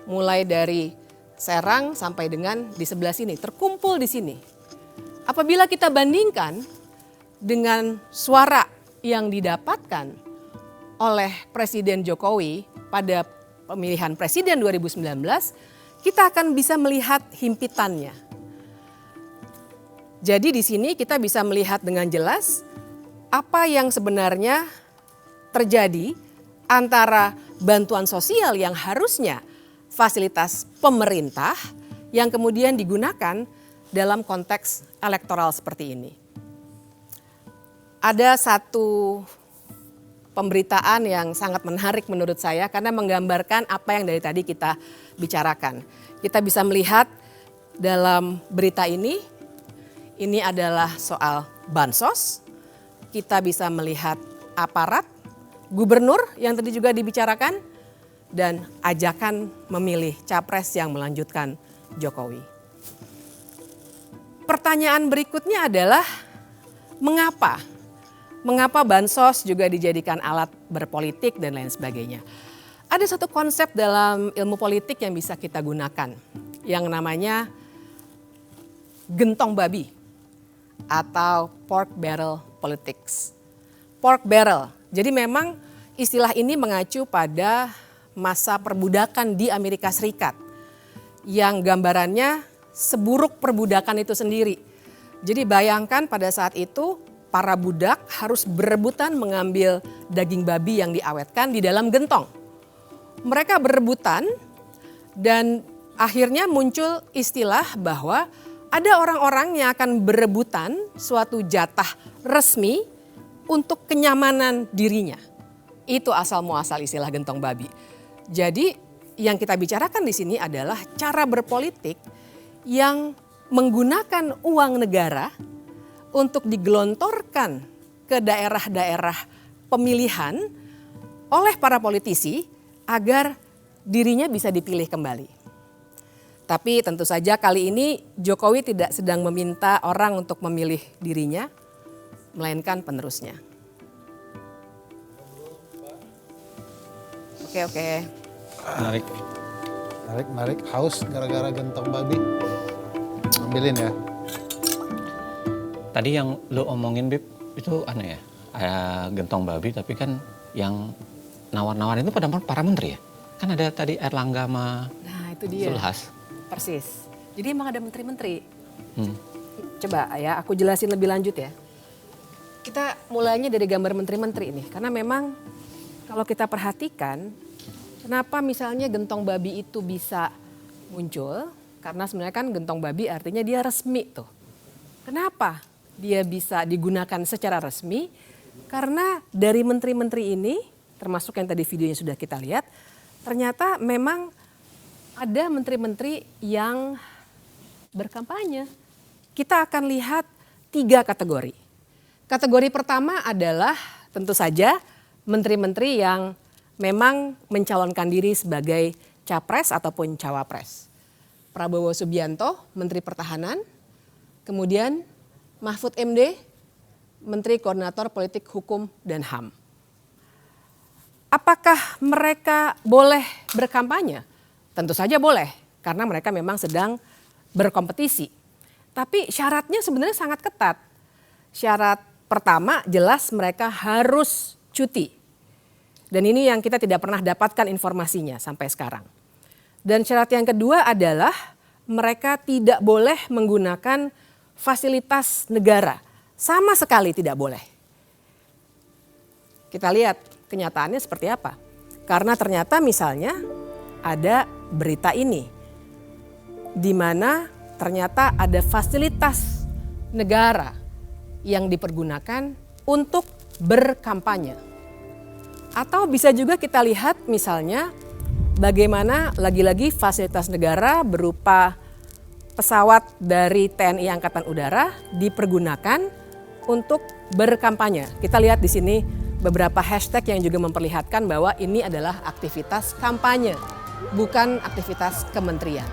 S16: Mulai dari Serang sampai dengan di sebelah sini, terkumpul di sini. Apabila kita bandingkan dengan suara yang didapatkan oleh Presiden Jokowi pada pemilihan presiden 2019, kita akan bisa melihat himpitannya. Jadi di sini kita bisa melihat dengan jelas apa yang sebenarnya terjadi antara bantuan sosial yang harusnya fasilitas pemerintah yang kemudian digunakan dalam konteks elektoral seperti ini. Ada satu pemberitaan yang sangat menarik menurut saya karena menggambarkan apa yang dari tadi kita bicarakan. Kita bisa melihat dalam berita ini adalah soal bansos. Kita bisa melihat aparat, gubernur yang tadi juga dibicarakan, dan ajakan memilih capres yang melanjutkan Jokowi. Pertanyaan berikutnya adalah mengapa? Mengapa bansos juga dijadikan alat berpolitik dan lain sebagainya? Ada satu konsep dalam ilmu politik yang bisa kita gunakan yang namanya gentong babi atau pork barrel politics. Pork barrel, jadi memang istilah ini mengacu pada masa perbudakan di Amerika Serikat yang gambarannya seburuk perbudakan itu sendiri. Jadi bayangkan pada saat itu para budak harus berebutan mengambil daging babi yang diawetkan di dalam gentong. Mereka berebutan dan akhirnya muncul istilah bahwa ada orang-orang yang akan berebutan suatu jatah resmi untuk kenyamanan dirinya. Itu asal muasal istilah gentong babi. Jadi yang kita bicarakan di sini adalah cara berpolitik yang menggunakan uang negara untuk digelontorkan ke daerah-daerah pemilihan oleh para politisi agar dirinya bisa dipilih kembali. Tapi tentu saja kali ini Jokowi tidak sedang meminta orang untuk memilih dirinya, melainkan penerusnya. Oke.
S3: Narik. Haus gara-gara gentong babi. Ambilin ya.
S1: Tadi yang lo omongin, Bib, itu aneh ya. Gentong babi, tapi kan yang nawar-nawarin itu pada para menteri ya. Kan ada tadi Erlangga sama
S16: itu dia.
S1: Zulhas.
S16: Persis. Jadi emang ada menteri-menteri. Coba ya, aku jelasin lebih lanjut ya. Kita mulainya dari gambar menteri-menteri ini. Karena memang kalau kita perhatikan, kenapa misalnya gentong babi itu bisa muncul? Karena sebenarnya kan gentong babi artinya dia resmi tuh. Kenapa dia bisa digunakan secara resmi? Karena dari menteri-menteri ini, termasuk yang tadi videonya sudah kita lihat, ternyata memang ada menteri-menteri yang berkampanye. Kita akan lihat 3 kategori. Kategori pertama adalah tentu saja menteri-menteri yang memang mencalonkan diri sebagai capres ataupun cawapres. Prabowo Subianto, Menteri Pertahanan, kemudian Mahfud MD, Menteri Koordinator Politik Hukum dan HAM. Apakah mereka boleh berkampanye? Tentu saja boleh, karena mereka memang sedang berkompetisi. Tapi syaratnya sebenarnya sangat ketat. Syarat pertama jelas mereka harus cuti. Dan ini yang kita tidak pernah dapatkan informasinya sampai sekarang. Dan syarat yang kedua adalah mereka tidak boleh menggunakan fasilitas negara. Sama sekali tidak boleh. Kita lihat kenyataannya seperti apa. Karena ternyata misalnya ada berita ini, di mana ternyata ada fasilitas negara yang dipergunakan untuk berkampanye. Atau bisa juga kita lihat misalnya bagaimana lagi-lagi fasilitas negara berupa pesawat dari TNI Angkatan Udara dipergunakan untuk berkampanye. Kita lihat di sini beberapa hashtag yang juga memperlihatkan bahwa ini adalah aktivitas kampanye, bukan aktivitas kementerian.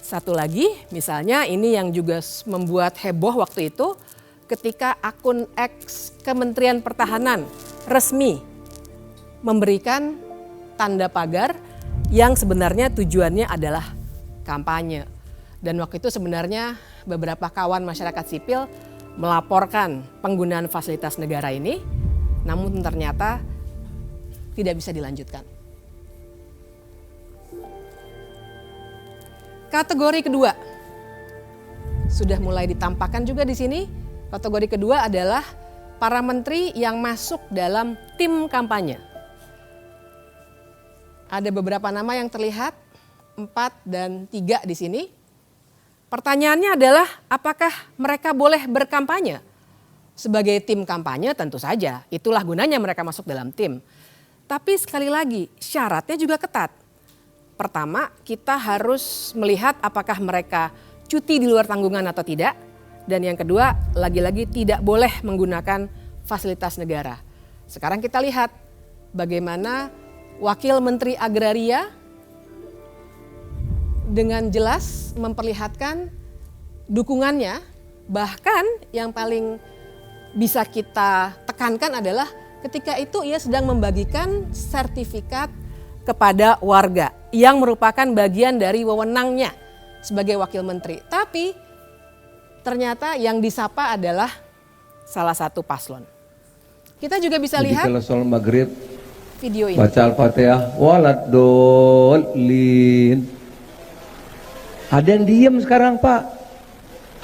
S16: Satu lagi, misalnya ini yang juga membuat heboh waktu itu ketika akun X Kementerian Pertahanan resmi memberikan tanda pagar yang sebenarnya tujuannya adalah kampanye. Dan waktu itu sebenarnya beberapa kawan masyarakat sipil melaporkan penggunaan fasilitas negara ini, namun ternyata tidak bisa dilanjutkan. Kategori kedua sudah mulai ditampakkan juga di sini. Kategori kedua adalah para menteri yang masuk dalam tim kampanye. Ada beberapa nama yang terlihat, 4 dan 3 di sini. Pertanyaannya adalah apakah mereka boleh berkampanye? Sebagai tim kampanye tentu saja, itulah gunanya mereka masuk dalam tim. Tapi sekali lagi syaratnya juga ketat. Pertama, kita harus melihat apakah mereka cuti di luar tanggungan atau tidak. Dan yang kedua, lagi-lagi tidak boleh menggunakan fasilitas negara. Sekarang kita lihat bagaimana Wakil Menteri Agraria dengan jelas memperlihatkan dukungannya, bahkan yang paling bisa kita tekankan adalah ketika itu ia sedang membagikan sertifikat kepada warga yang merupakan bagian dari wewenangnya sebagai wakil menteri. Tapi ternyata yang disapa adalah salah satu paslon. Kita juga bisa lihat
S19: kalau sholat maghrib
S16: video ini.
S19: Baca Al-Fatihah waladolin. Ada yang diam sekarang, Pak.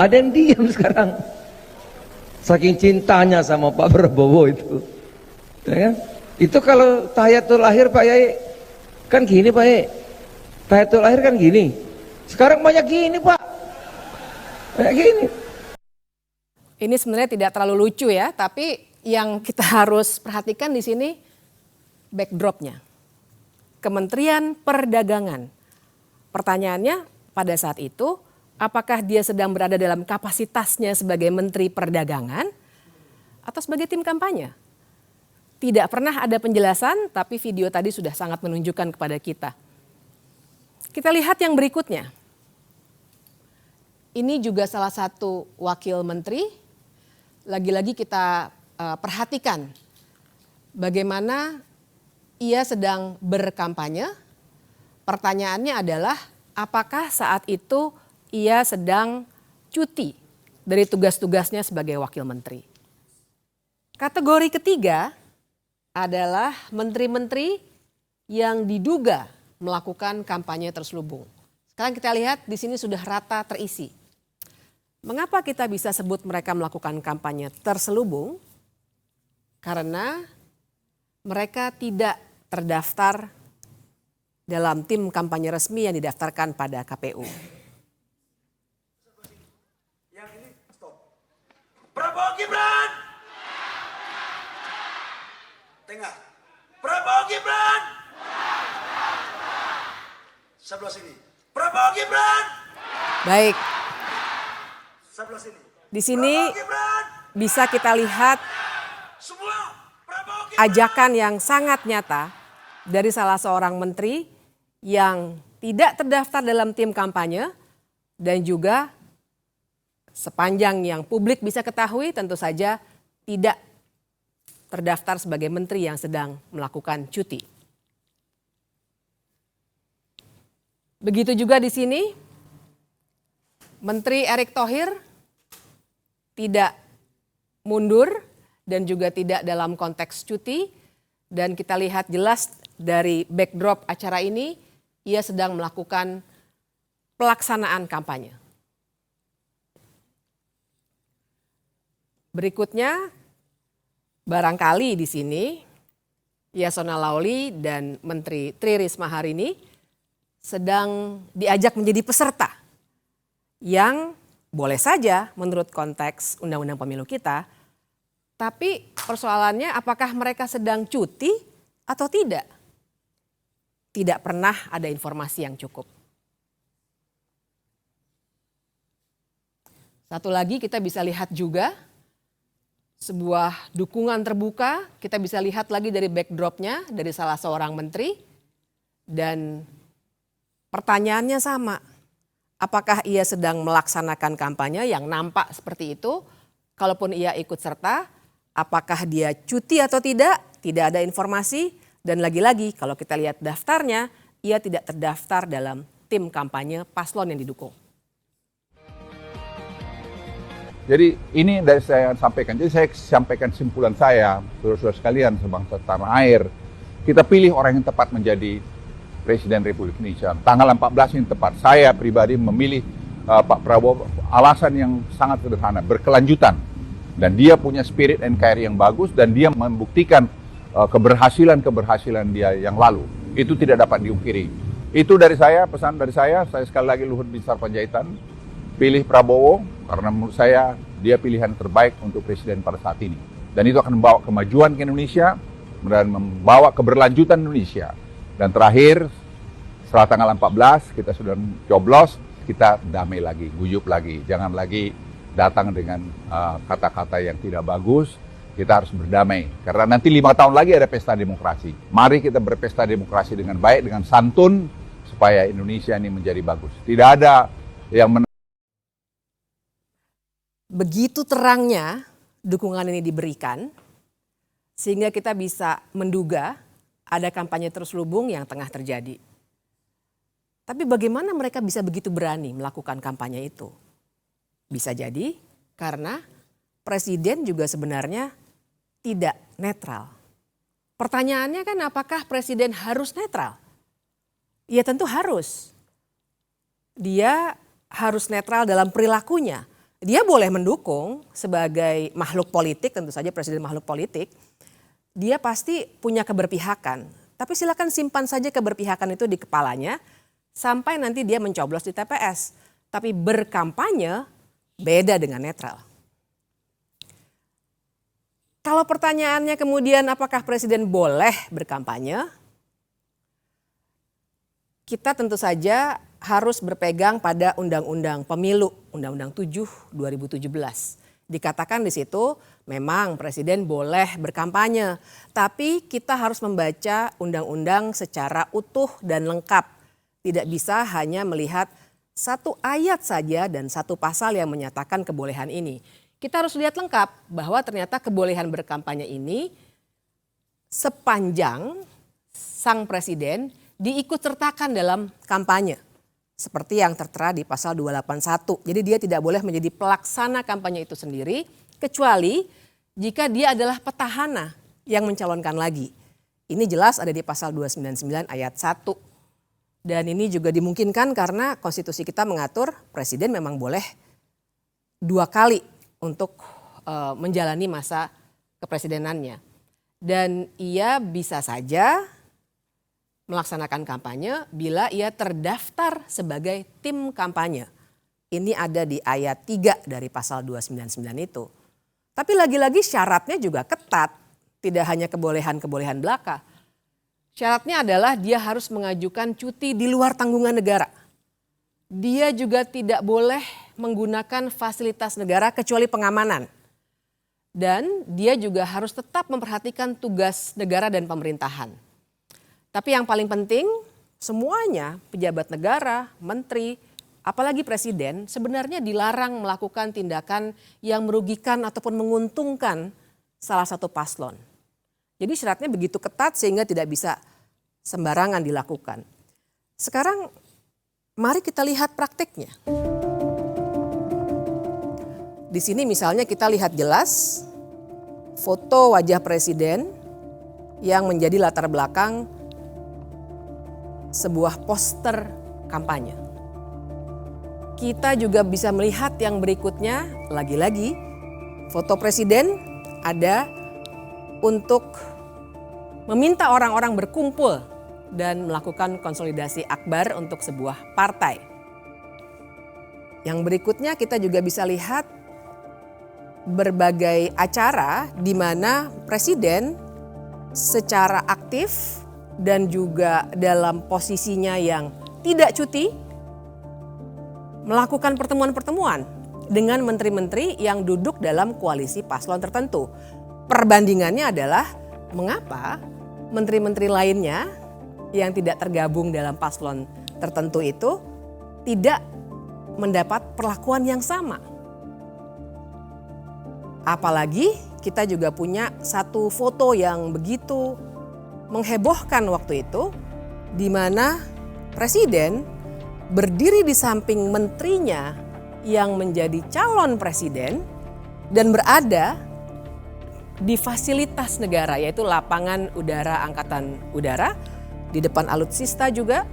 S19: Ada yang diam sekarang. Saking cintanya sama Pak Prabowo itu. Ya kan? Itu kalau tahiyatul akhir Pak Yai, kan gini Pak Yai. Tahiyatul akhir kan gini. Sekarang banyak gini Pak. Banyak gini.
S16: Ini sebenarnya tidak terlalu lucu ya, tapi yang kita harus perhatikan di sini backdropnya. Kementerian Perdagangan. Pertanyaannya, pada saat itu, apakah dia sedang berada dalam kapasitasnya sebagai Menteri Perdagangan atau sebagai tim kampanye? Tidak pernah ada penjelasan, tapi video tadi sudah sangat menunjukkan kepada kita. Kita lihat yang berikutnya. Ini juga salah satu wakil menteri. Lagi-lagi kita perhatikan bagaimana ia sedang berkampanye. Pertanyaannya adalah, apakah saat itu ia sedang cuti dari tugas-tugasnya sebagai wakil menteri? Kategori ketiga adalah menteri-menteri yang diduga melakukan kampanye terselubung. Sekarang kita lihat di sini sudah rata terisi. Mengapa kita bisa sebut mereka melakukan kampanye terselubung? Karena mereka tidak terdaftar dalam tim kampanye resmi yang didaftarkan pada KPU.
S20: Yang ini stop. Prabowo Gibran. Tengah. Prabowo Gibran. Sebelah sini. Prabowo Gibran.
S16: Baik.
S20: Sebelah sini.
S16: Di sini bisa kita lihat ajakan yang sangat nyata dari salah seorang menteri yang tidak terdaftar dalam tim kampanye dan juga sepanjang yang publik bisa ketahui tentu saja tidak terdaftar sebagai menteri yang sedang melakukan cuti. Begitu juga di sini Menteri Erick Thohir tidak mundur dan juga tidak dalam konteks cuti, dan kita lihat jelas dari backdrop acara ini, ia sedang melakukan pelaksanaan kampanye. Berikutnya, barangkali di sini Yasona Laoly dan Menteri Tri Risma hari ini sedang diajak menjadi peserta yang boleh saja menurut konteks Undang-Undang Pemilu kita, tapi persoalannya apakah mereka sedang cuti atau tidak? Tidak pernah ada informasi yang cukup. Satu lagi kita bisa lihat juga sebuah dukungan terbuka, kita bisa lihat lagi dari backdropnya dari salah seorang menteri, dan pertanyaannya sama, apakah ia sedang melaksanakan kampanye yang nampak seperti itu? Kalaupun ia ikut serta, apakah dia cuti atau tidak? Tidak ada informasi, dan lagi-lagi kalau kita lihat daftarnya, ia tidak terdaftar dalam tim kampanye paslon yang didukung.
S21: Jadi ini dari saya sampaikan. Jadi saya sampaikan simpulan saya, saudara-saudara sekalian sebangsa tanah air. Kita pilih orang yang tepat menjadi Presiden Republik Indonesia. Tanggal 14 yang tepat. Saya pribadi memilih Pak Prabowo alasan yang sangat sederhana, berkelanjutan. Dan dia punya spirit NKRI yang bagus dan dia membuktikan keberhasilan dia yang lalu. Itu tidak dapat diungkiri. Itu dari saya, pesan dari saya sekali lagi Luhut Binsar Panjaitan. Pilih Prabowo karena menurut saya dia pilihan terbaik untuk presiden pada saat ini. Dan itu akan membawa kemajuan ke Indonesia dan membawa keberlanjutan Indonesia. Dan terakhir, setelah tanggal 14 kita sudah coblos, kita damai lagi, guyup lagi. Jangan lagi datang dengan kata-kata yang tidak bagus, kita harus berdamai. Karena nanti 5 tahun lagi ada pesta demokrasi. Mari kita berpesta demokrasi dengan baik, dengan santun, supaya Indonesia ini menjadi bagus. Tidak ada yang
S16: Begitu terangnya dukungan ini diberikan, sehingga kita bisa menduga ada kampanye terselubung yang tengah terjadi. Tapi bagaimana mereka bisa begitu berani melakukan kampanye itu? Bisa jadi karena presiden juga sebenarnya tidak netral. Pertanyaannya kan apakah presiden harus netral? Ya tentu harus. Dia harus netral dalam perilakunya. Dia boleh mendukung sebagai makhluk politik, tentu saja presiden makhluk politik. Dia pasti punya keberpihakan. Tapi silakan simpan saja keberpihakan itu di kepalanya sampai nanti dia mencoblos di TPS. Tapi berkampanye beda dengan netral. Kalau pertanyaannya kemudian apakah presiden boleh berkampanye? Kita tentu saja harus berpegang pada Undang-Undang Pemilu, Undang-Undang 7 2017. Dikatakan di situ memang presiden boleh berkampanye, tapi kita harus membaca undang-undang secara utuh dan lengkap. Tidak bisa hanya melihat satu ayat saja dan satu pasal yang menyatakan kebolehan ini. Kita harus lihat lengkap bahwa ternyata kebolehan berkampanye ini sepanjang sang presiden diikutsertakan dalam kampanye. Seperti yang tertera di pasal 281. Jadi dia tidak boleh menjadi pelaksana kampanye itu sendiri kecuali jika dia adalah petahana yang mencalonkan lagi. Ini jelas ada di pasal 299 ayat 1. Dan ini juga dimungkinkan karena konstitusi kita mengatur presiden memang boleh 2 kali untuk menjalani masa kepresidenannya. Dan ia bisa saja melaksanakan kampanye bila ia terdaftar sebagai tim kampanye. Ini ada di ayat 3 dari pasal 299 itu. Tapi lagi-lagi syaratnya juga ketat, tidak hanya kebolehan-kebolehan belaka. Syaratnya adalah dia harus mengajukan cuti di luar tanggungan negara. Dia juga tidak boleh menggunakan fasilitas negara kecuali pengamanan. Dan dia juga harus tetap memperhatikan tugas negara dan pemerintahan. Tapi yang paling penting semuanya pejabat negara, menteri, apalagi presiden sebenarnya dilarang melakukan tindakan yang merugikan ataupun menguntungkan salah satu paslon. Jadi syaratnya begitu ketat sehingga tidak bisa sembarangan dilakukan. Sekarang mari kita lihat praktiknya. Di sini misalnya kita lihat jelas foto wajah presiden yang menjadi latar belakang sebuah poster kampanye. Kita juga bisa melihat yang berikutnya, lagi-lagi foto presiden ada untuk meminta orang-orang berkumpul dan melakukan konsolidasi akbar untuk sebuah partai. Yang berikutnya kita juga bisa lihat berbagai acara di mana presiden secara aktif dan juga dalam posisinya yang tidak cuti melakukan pertemuan-pertemuan dengan menteri-menteri yang duduk dalam koalisi paslon tertentu. Perbandingannya adalah mengapa menteri-menteri lainnya yang tidak tergabung dalam paslon tertentu itu tidak mendapat perlakuan yang sama. Apalagi kita juga punya satu foto yang begitu menghebohkan waktu itu, di mana presiden berdiri di samping menterinya yang menjadi calon presiden dan berada di fasilitas negara, yaitu lapangan udara Angkatan Udara. Di depan alutsista juga,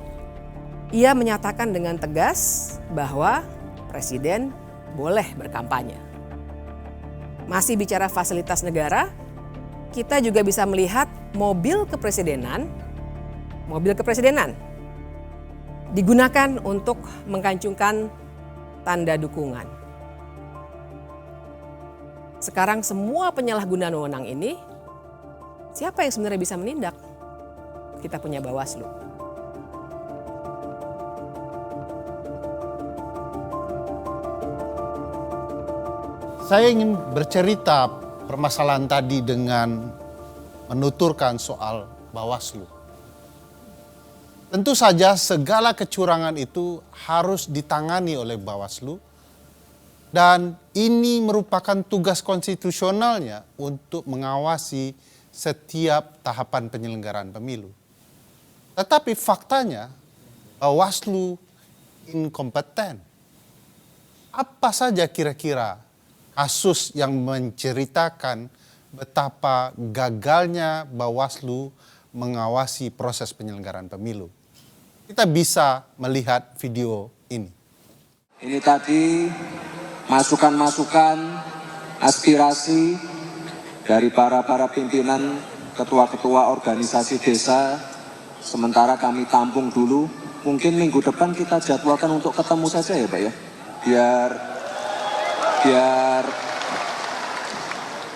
S16: ia menyatakan dengan tegas bahwa presiden boleh berkampanye. Masih bicara fasilitas negara, kita juga bisa melihat mobil kepresidenan digunakan untuk mengkancungkan tanda dukungan. Sekarang semua penyalahgunaan wewenang ini, siapa yang sebenarnya bisa menindak? Kita punya Bawaslu.
S3: Saya ingin bercerita permasalahan tadi dengan menuturkan soal Bawaslu. Tentu saja segala kecurangan itu harus ditangani oleh Bawaslu dan ini merupakan tugas konstitusionalnya untuk mengawasi setiap tahapan penyelenggaraan pemilu. Tetapi faktanya Bawaslu inkompeten. Apa saja kira-kira kasus yang menceritakan betapa gagalnya Bawaslu mengawasi proses penyelenggaraan pemilu? Kita bisa melihat video ini.
S2: Ini tadi masukan-masukan, aspirasi dari para pimpinan, ketua-ketua organisasi desa. Sementara kami tampung dulu, mungkin minggu depan kita jadwalkan untuk ketemu saja ya Pak ya.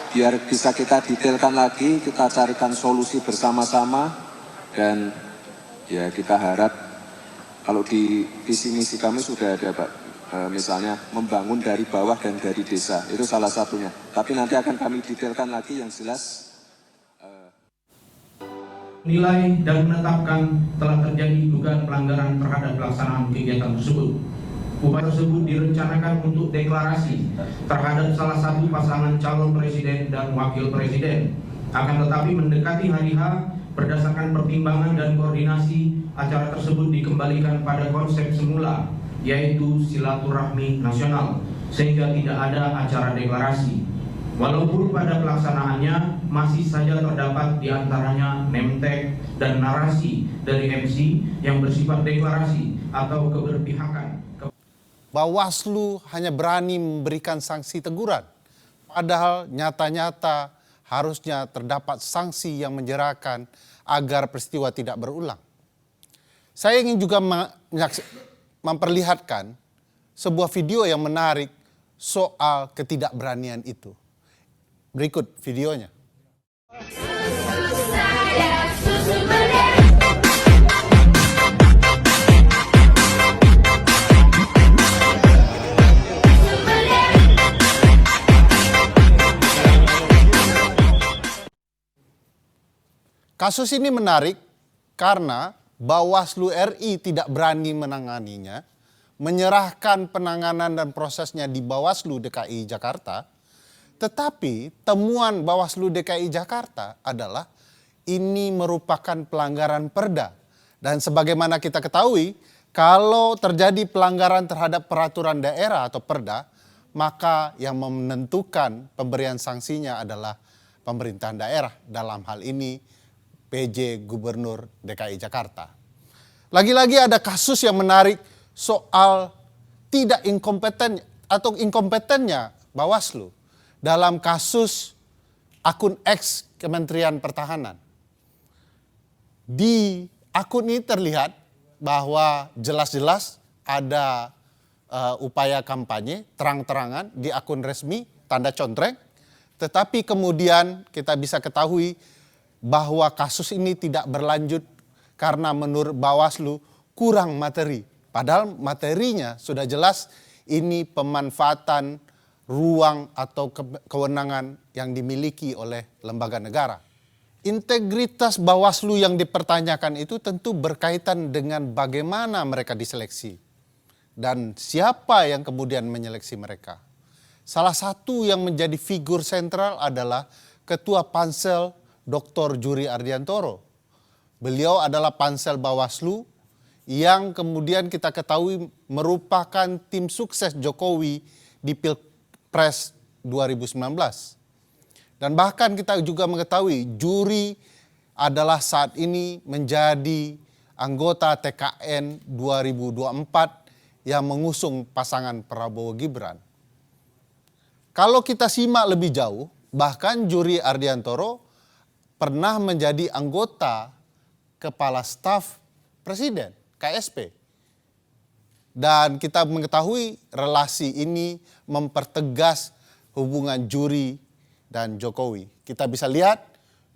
S2: Biar bisa kita detailkan lagi, kita carikan solusi bersama-sama. Dan ya kita harap kalau di visi misi kami sudah ada Pak, misalnya membangun dari bawah dan dari desa, itu salah satunya. Tapi nanti akan kami detailkan lagi yang jelas.
S22: Nilai dan menetapkan telah terjadi dugaan pelanggaran terhadap pelaksanaan kegiatan tersebut. Upaya tersebut direncanakan untuk deklarasi terhadap salah satu pasangan calon presiden dan wakil presiden. Akan tetapi mendekati hari H, berdasarkan pertimbangan dan koordinasi, acara tersebut dikembalikan pada konsep semula, yaitu silaturahmi nasional, sehingga tidak ada acara deklarasi. Walaupun pada pelaksanaannya masih saja terdapat diantaranya name tag dan narasi dari MC yang bersifat deklarasi atau keberpihakan.
S3: Bawaslu hanya berani memberikan sanksi teguran, padahal nyata-nyata harusnya terdapat sanksi yang menjerahkan agar peristiwa tidak berulang. Saya ingin juga memperlihatkan sebuah video yang menarik soal ketidakberanian itu. Berikut videonya. Kasus ini menarik karena Bawaslu RI tidak berani menanganinya, menyerahkan penanganan dan prosesnya di Bawaslu DKI Jakarta. Tetapi temuan Bawaslu DKI Jakarta adalah ini merupakan pelanggaran perda. Dan sebagaimana kita ketahui, kalau terjadi pelanggaran terhadap peraturan daerah atau perda, maka yang menentukan pemberian sanksinya adalah pemerintahan daerah. Dalam hal ini PJ Gubernur DKI Jakarta. Lagi-lagi ada kasus yang menarik soal tidak inkompeten atau inkompetennya Bawaslu dalam kasus akun X Kementerian Pertahanan. Di akun ini terlihat bahwa jelas-jelas ada upaya kampanye terang-terangan di akun resmi, tanda contreng. Tetapi kemudian kita bisa ketahui bahwa kasus ini tidak berlanjut karena menurut Bawaslu kurang materi. Padahal materinya sudah jelas ini pemanfaatan ruang atau kewenangan yang dimiliki oleh lembaga negara. Integritas Bawaslu yang dipertanyakan itu tentu berkaitan dengan bagaimana mereka diseleksi dan siapa yang kemudian menyeleksi mereka. Salah satu yang menjadi figur sentral adalah Ketua Pansel Dr. Juri Ardiantoro. Beliau adalah pansel Bawaslu yang kemudian kita ketahui merupakan tim sukses Jokowi di Pilpres 2019. Dan bahkan kita juga mengetahui juri adalah saat ini menjadi anggota TKN 2024 yang mengusung pasangan Prabowo Gibran. Kalau kita simak lebih jauh, bahkan Juri Ardiantoro pernah menjadi anggota Kepala Staf Presiden, KSP. Dan kita mengetahui relasi ini mempertegas hubungan Juri dan Jokowi. Kita bisa lihat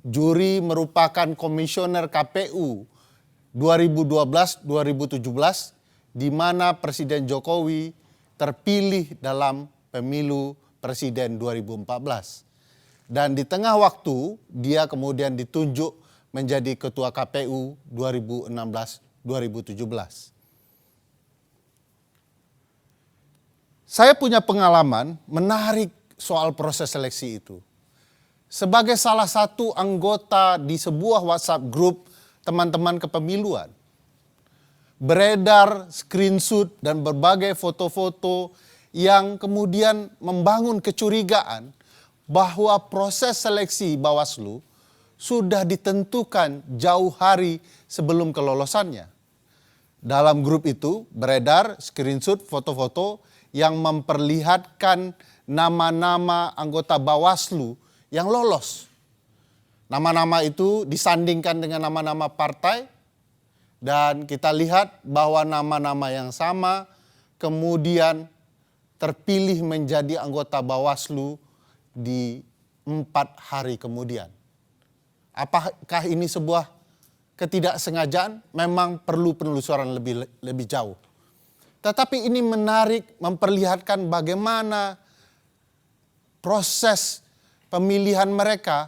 S3: Juri merupakan komisioner KPU 2012-2017 di mana Presiden Jokowi terpilih dalam pemilu Presiden 2014. Dan di tengah waktu dia kemudian ditunjuk menjadi Ketua KPU 2016-2017. Saya punya pengalaman menarik soal proses seleksi itu. Sebagai salah satu anggota di sebuah WhatsApp grup teman-teman kepemiluan, beredar screenshot dan berbagai foto-foto yang kemudian membangun kecurigaan bahwa proses seleksi Bawaslu sudah ditentukan jauh hari sebelum kelolosannya. Dalam grup itu beredar screenshot foto-foto yang memperlihatkan nama-nama anggota Bawaslu yang lolos. Nama-nama itu disandingkan dengan nama-nama partai dan kita lihat bahwa nama-nama yang sama kemudian terpilih menjadi anggota Bawaslu di 4 hari kemudian. Apakah ini sebuah ketidaksengajaan? Memang perlu penelusuran lebih jauh. Tetapi ini menarik memperlihatkan bagaimana proses pemilihan mereka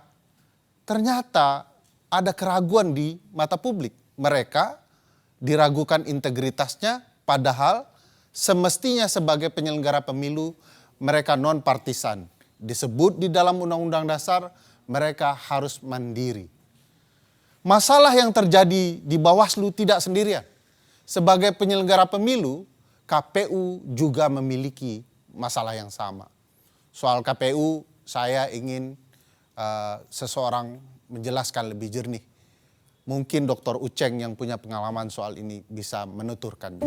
S3: ternyata ada keraguan di mata publik. Mereka diragukan integritasnya padahal semestinya sebagai penyelenggara pemilu mereka non-partisan. Disebut di dalam Undang-Undang Dasar mereka harus mandiri. Masalah yang terjadi di Bawaslu tidak sendirian. Sebagai penyelenggara pemilu, KPU juga memiliki masalah yang sama. Soal KPU, saya ingin seseorang menjelaskan lebih jernih. Mungkin Dr. Uceng yang punya pengalaman soal ini bisa menuturkan.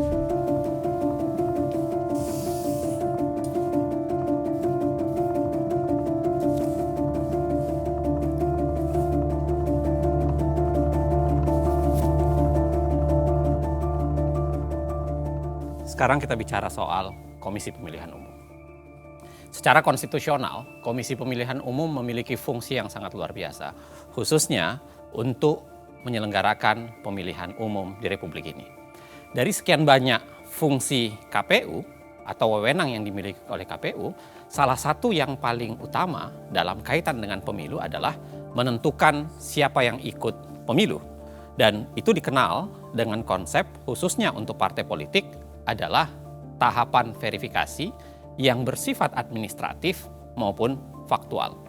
S1: Sekarang kita bicara soal Komisi Pemilihan Umum. Secara konstitusional, Komisi Pemilihan Umum memiliki fungsi yang sangat luar biasa, khususnya untuk menyelenggarakan pemilihan umum di Republik ini. Dari sekian banyak fungsi KPU atau wewenang yang dimiliki oleh KPU, salah satu yang paling utama dalam kaitan dengan pemilu adalah menentukan siapa yang ikut pemilu. Dan itu dikenal dengan konsep khususnya untuk partai politik adalah tahapan verifikasi yang bersifat administratif maupun faktual.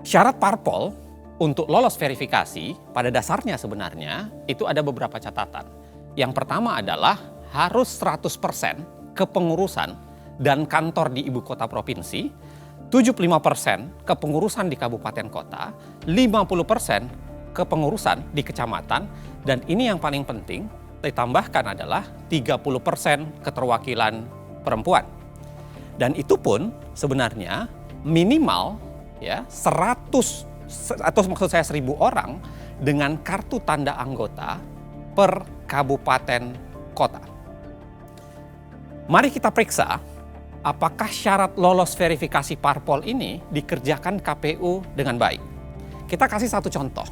S1: Syarat parpol untuk lolos verifikasi pada dasarnya sebenarnya itu ada beberapa catatan. Yang pertama adalah harus 100% kepengurusan dan kantor di ibu kota provinsi, 75% kepengurusan di kabupaten kota, 50% kepengurusan di kecamatan, dan ini yang paling penting ditambahkan adalah 30% keterwakilan perempuan. Dan itu pun sebenarnya minimal ya 100 atau maksud saya 1.000 orang dengan kartu tanda anggota per kabupaten kota. Mari kita periksa apakah syarat lolos verifikasi parpol ini dikerjakan KPU dengan baik. Kita kasih satu contoh,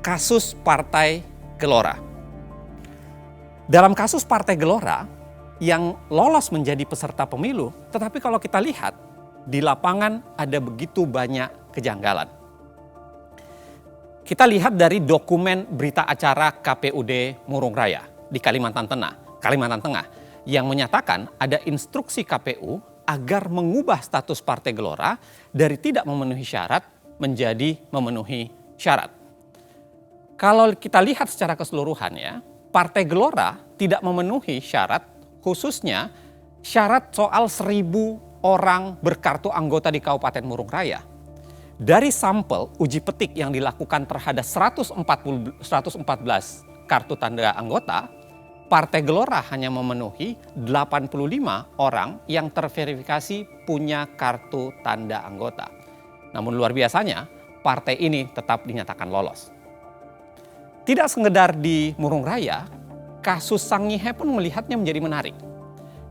S1: kasus Partai Gelora. Dalam kasus Partai Gelora yang lolos menjadi peserta pemilu, tetapi kalau kita lihat di lapangan ada begitu banyak kejanggalan. Kita lihat dari dokumen berita acara KPUD Murung Raya di Kalimantan Tengah yang menyatakan ada instruksi KPU agar mengubah status Partai Gelora dari tidak memenuhi syarat menjadi memenuhi syarat. Kalau kita lihat secara keseluruhan ya, Partai Gelora tidak memenuhi syarat, khususnya syarat soal 1.000 orang berkartu anggota di Kabupaten Murung Raya. Dari sampel uji petik yang dilakukan terhadap 114 kartu tanda anggota, Partai Gelora hanya memenuhi 85 orang yang terverifikasi punya kartu tanda anggota. Namun luar biasanya, partai ini tetap dinyatakan lolos. Tidak sekedar di Murung Raya, kasus Sangihe pun melihatnya menjadi menarik.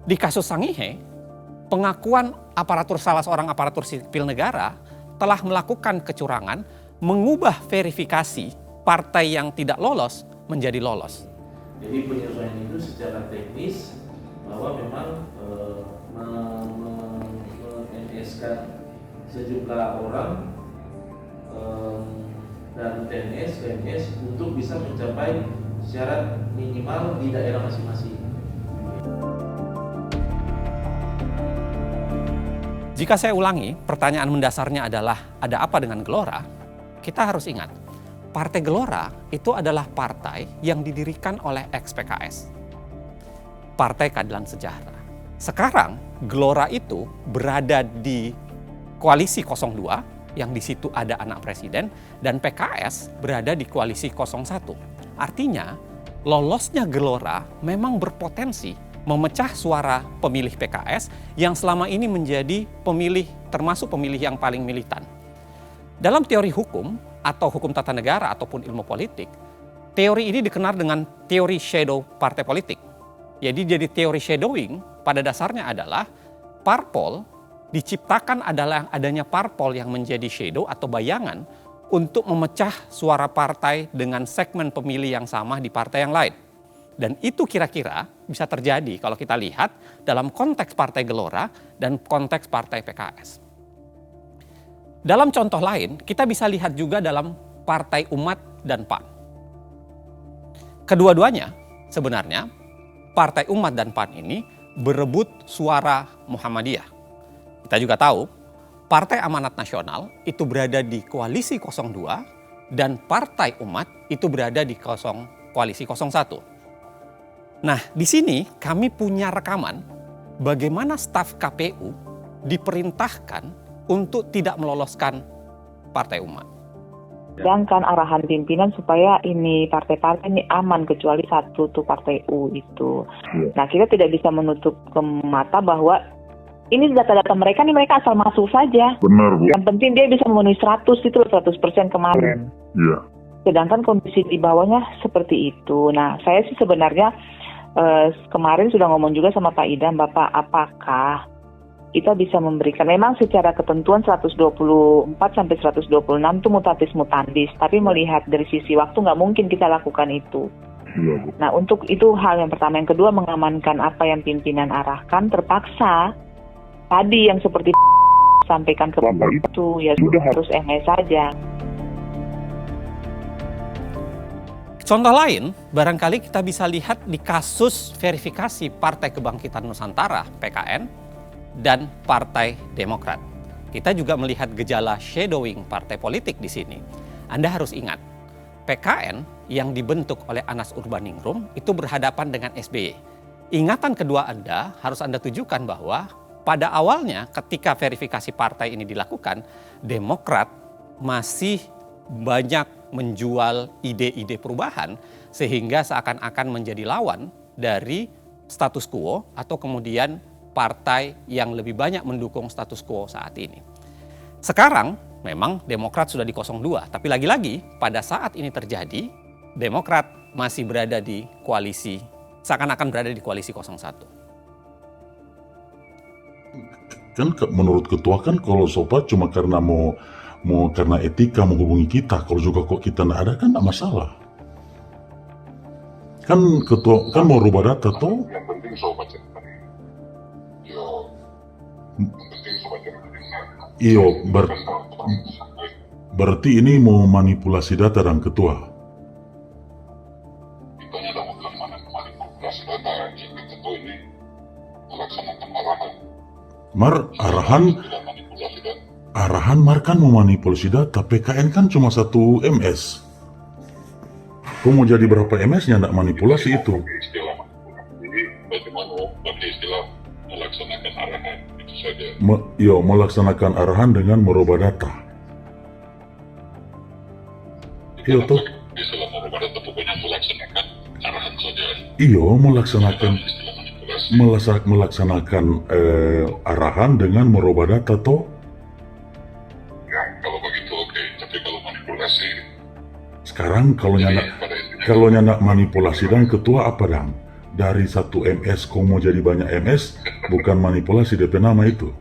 S1: Di kasus Sangihe, pengakuan salah seorang aparatur sipil negara telah melakukan kecurangan, mengubah verifikasi partai yang tidak lolos menjadi lolos.
S7: Jadi penyesuaian itu secara teknis bahwa memang men-NS-kan sejumlah orang dan TNS, PNS untuk bisa mencapai syarat minimal di daerah masing-masing.
S1: Jika saya ulangi, pertanyaan mendasarnya adalah ada apa dengan Gelora? Kita harus ingat, Partai Gelora itu adalah partai yang didirikan oleh ex-PKS. Partai Keadilan Sejahtera. Sekarang Gelora itu berada di koalisi 02 yang di situ ada anak presiden, dan PKS berada di koalisi 01. Artinya lolosnya Gelora memang berpotensi memecah suara pemilih PKS yang selama ini menjadi pemilih termasuk pemilih yang paling militan. Dalam teori hukum atau hukum tata negara ataupun ilmu politik, teori ini dikenal dengan teori shadow partai politik. Jadi teori shadowing pada dasarnya adalah parpol diciptakan adalah adanya parpol yang menjadi shadow atau bayangan untuk memecah suara partai dengan segmen pemilih yang sama di partai yang lain. Dan itu kira-kira bisa terjadi kalau kita lihat dalam konteks Partai Gelora dan konteks Partai PKS. Dalam contoh lain, kita bisa lihat juga dalam Partai Umat dan PAN. Kedua-duanya sebenarnya Partai Umat dan PAN ini berebut suara Muhammadiyah. Kita juga tahu Partai Amanat Nasional itu berada di koalisi 02 dan Partai Umat itu berada di koalisi 01. Nah, di sini kami punya rekaman bagaimana staf KPU diperintahkan untuk tidak meloloskan Partai Umat.
S8: Sedangkan arahan pimpinan supaya ini partai-partai ini aman kecuali satu tuh Partai U itu. Nah, kita tidak bisa menutup mata bahwa ini data-data mereka nih, mereka asal masuk saja.
S15: Benar, Bu.
S8: Yang penting dia bisa memenuhi 100% kemarin.
S15: Iya.
S8: Sedangkan kondisi di bawahnya seperti itu. Nah, saya sih sebenarnya kemarin sudah ngomong juga sama Pak Idam, Bapak, apakah kita bisa memberikan, memang secara ketentuan 124 sampai 126 itu mutatis mutandis, tapi melihat dari sisi waktu nggak mungkin kita lakukan itu. Nah, untuk itu hal yang pertama. Yang kedua, mengamankan apa yang pimpinan arahkan, terpaksa tadi yang seperti sampaikan ke Bapak itu, ya sudah harus MS saja.
S1: Contoh lain, barangkali kita bisa lihat di kasus verifikasi Partai Kebangkitan Nusantara, PKN, dan Partai Demokrat. Kita juga melihat gejala shadowing partai politik di sini. Anda harus ingat, PKN yang dibentuk oleh Anas Urbaningrum itu berhadapan dengan SBY. Ingatan kedua Anda harus Anda tujukan bahwa pada awalnya ketika verifikasi partai ini dilakukan, Demokrat masih banyak menjual ide-ide perubahan sehingga seakan-akan menjadi lawan dari status quo atau kemudian partai yang lebih banyak mendukung status quo saat ini. Sekarang memang Demokrat sudah di 02, tapi lagi-lagi pada saat ini terjadi, Demokrat masih berada di koalisi, seakan-akan berada di koalisi 01.
S15: Kan menurut ketua kan kalau sobat cuma karena mau karena etika menghubungi kita, kalau juga kok kita nggak ada kan nggak masalah. Kan ketua kan mau rubah data toh. Yang penting sobat berarti ini mau manipulasi data dan ketua. Manipulasi data, ketua ini melaksanakan arahan Mar kan memanipulasi data. PKN kan cuma 1 MS. Kau mau jadi berapa MS-nya nggak manipulasi itu? Jadi bagaimana pakai istilah melaksanakan arahan itu saja. Melaksanakan arahan dengan merubah data. Iya toh. Istilah merubah data pokoknya melaksanakan arahan saja. Iya, melaksanakan arahan dengan merubah data toh. Ya, kalau begitu oke. Tapi kalau manipulasi. Sekarang kalau nyak manipulasi dan ketua apa dang? Dari 1 MS kau mau jadi banyak MS, bukan manipulasi DP nama itu.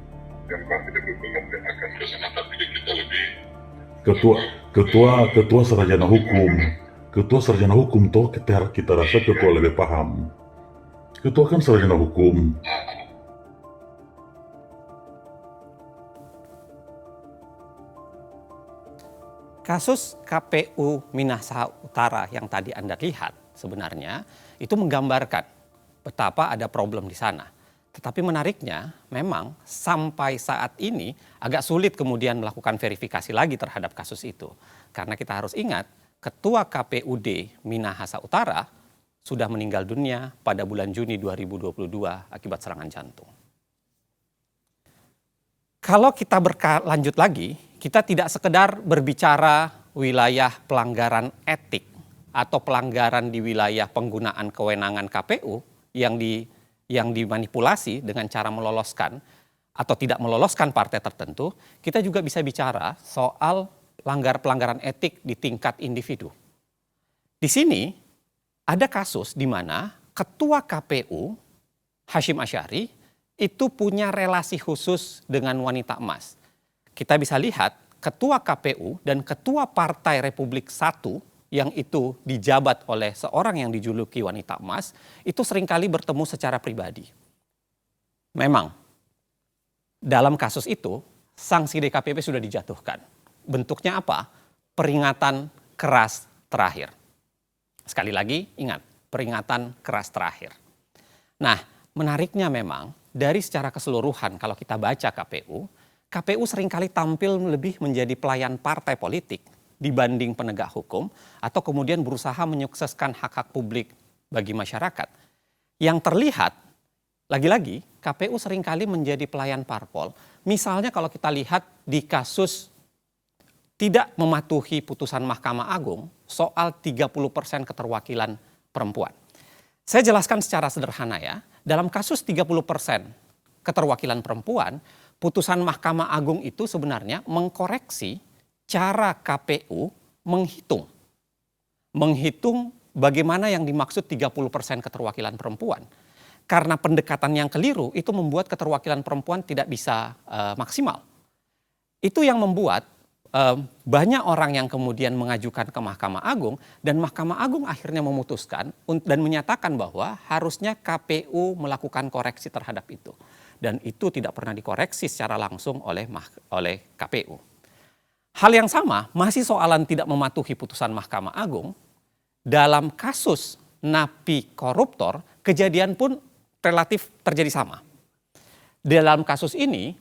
S15: Ketua sarjana hukum. Ketua sarjana hukum toh kita rasa ketua lebih paham. Ketua kan sarjana hukum.
S1: Kasus KPU Minahasa Utara yang tadi Anda lihat sebenarnya itu menggambarkan betapa ada problem di sana. Tetapi menariknya memang sampai saat ini agak sulit kemudian melakukan verifikasi lagi terhadap kasus itu. Karena kita harus ingat Ketua KPUD Minahasa Utara sudah meninggal dunia pada bulan Juni 2022 akibat serangan jantung. Kalau kita berlanjut lagi, kita tidak sekedar berbicara wilayah pelanggaran etik atau pelanggaran di wilayah penggunaan kewenangan KPU yang dimanipulasi dengan cara meloloskan atau tidak meloloskan partai tertentu, kita juga bisa bicara soal pelanggaran etik di tingkat individu. Di sini ada kasus di mana Ketua KPU Hasyim Asy'ari itu punya relasi khusus dengan wanita emas. Kita bisa lihat Ketua KPU dan Ketua Partai Republik I yang itu dijabat oleh seorang yang dijuluki wanita emas, itu seringkali bertemu secara pribadi. Memang, dalam kasus itu, sanksi DKPP sudah dijatuhkan. Bentuknya apa? Peringatan keras terakhir. Sekali lagi, ingat, peringatan keras terakhir. Nah, menariknya memang, dari secara keseluruhan kalau kita baca KPU seringkali tampil lebih menjadi pelayan partai politik dibanding penegak hukum atau kemudian berusaha menyukseskan hak-hak publik bagi masyarakat. Yang terlihat, lagi-lagi KPU seringkali menjadi pelayan parpol. Misalnya kalau kita lihat di kasus tidak mematuhi putusan Mahkamah Agung soal 30% keterwakilan perempuan. Saya jelaskan secara sederhana ya, dalam kasus 30% keterwakilan perempuan, putusan Mahkamah Agung itu sebenarnya mengkoreksi cara KPU menghitung bagaimana yang dimaksud 30% keterwakilan perempuan. Karena pendekatan yang keliru itu membuat keterwakilan perempuan tidak bisa maksimal. Itu yang membuat banyak orang yang kemudian mengajukan ke Mahkamah Agung dan Mahkamah Agung akhirnya memutuskan dan menyatakan bahwa harusnya KPU melakukan koreksi terhadap itu. Dan itu tidak pernah dikoreksi secara langsung oleh KPU. Hal yang sama masih soalan tidak mematuhi putusan Mahkamah Agung. Dalam kasus napi koruptor, kejadian pun relatif terjadi sama. Dalam kasus ini,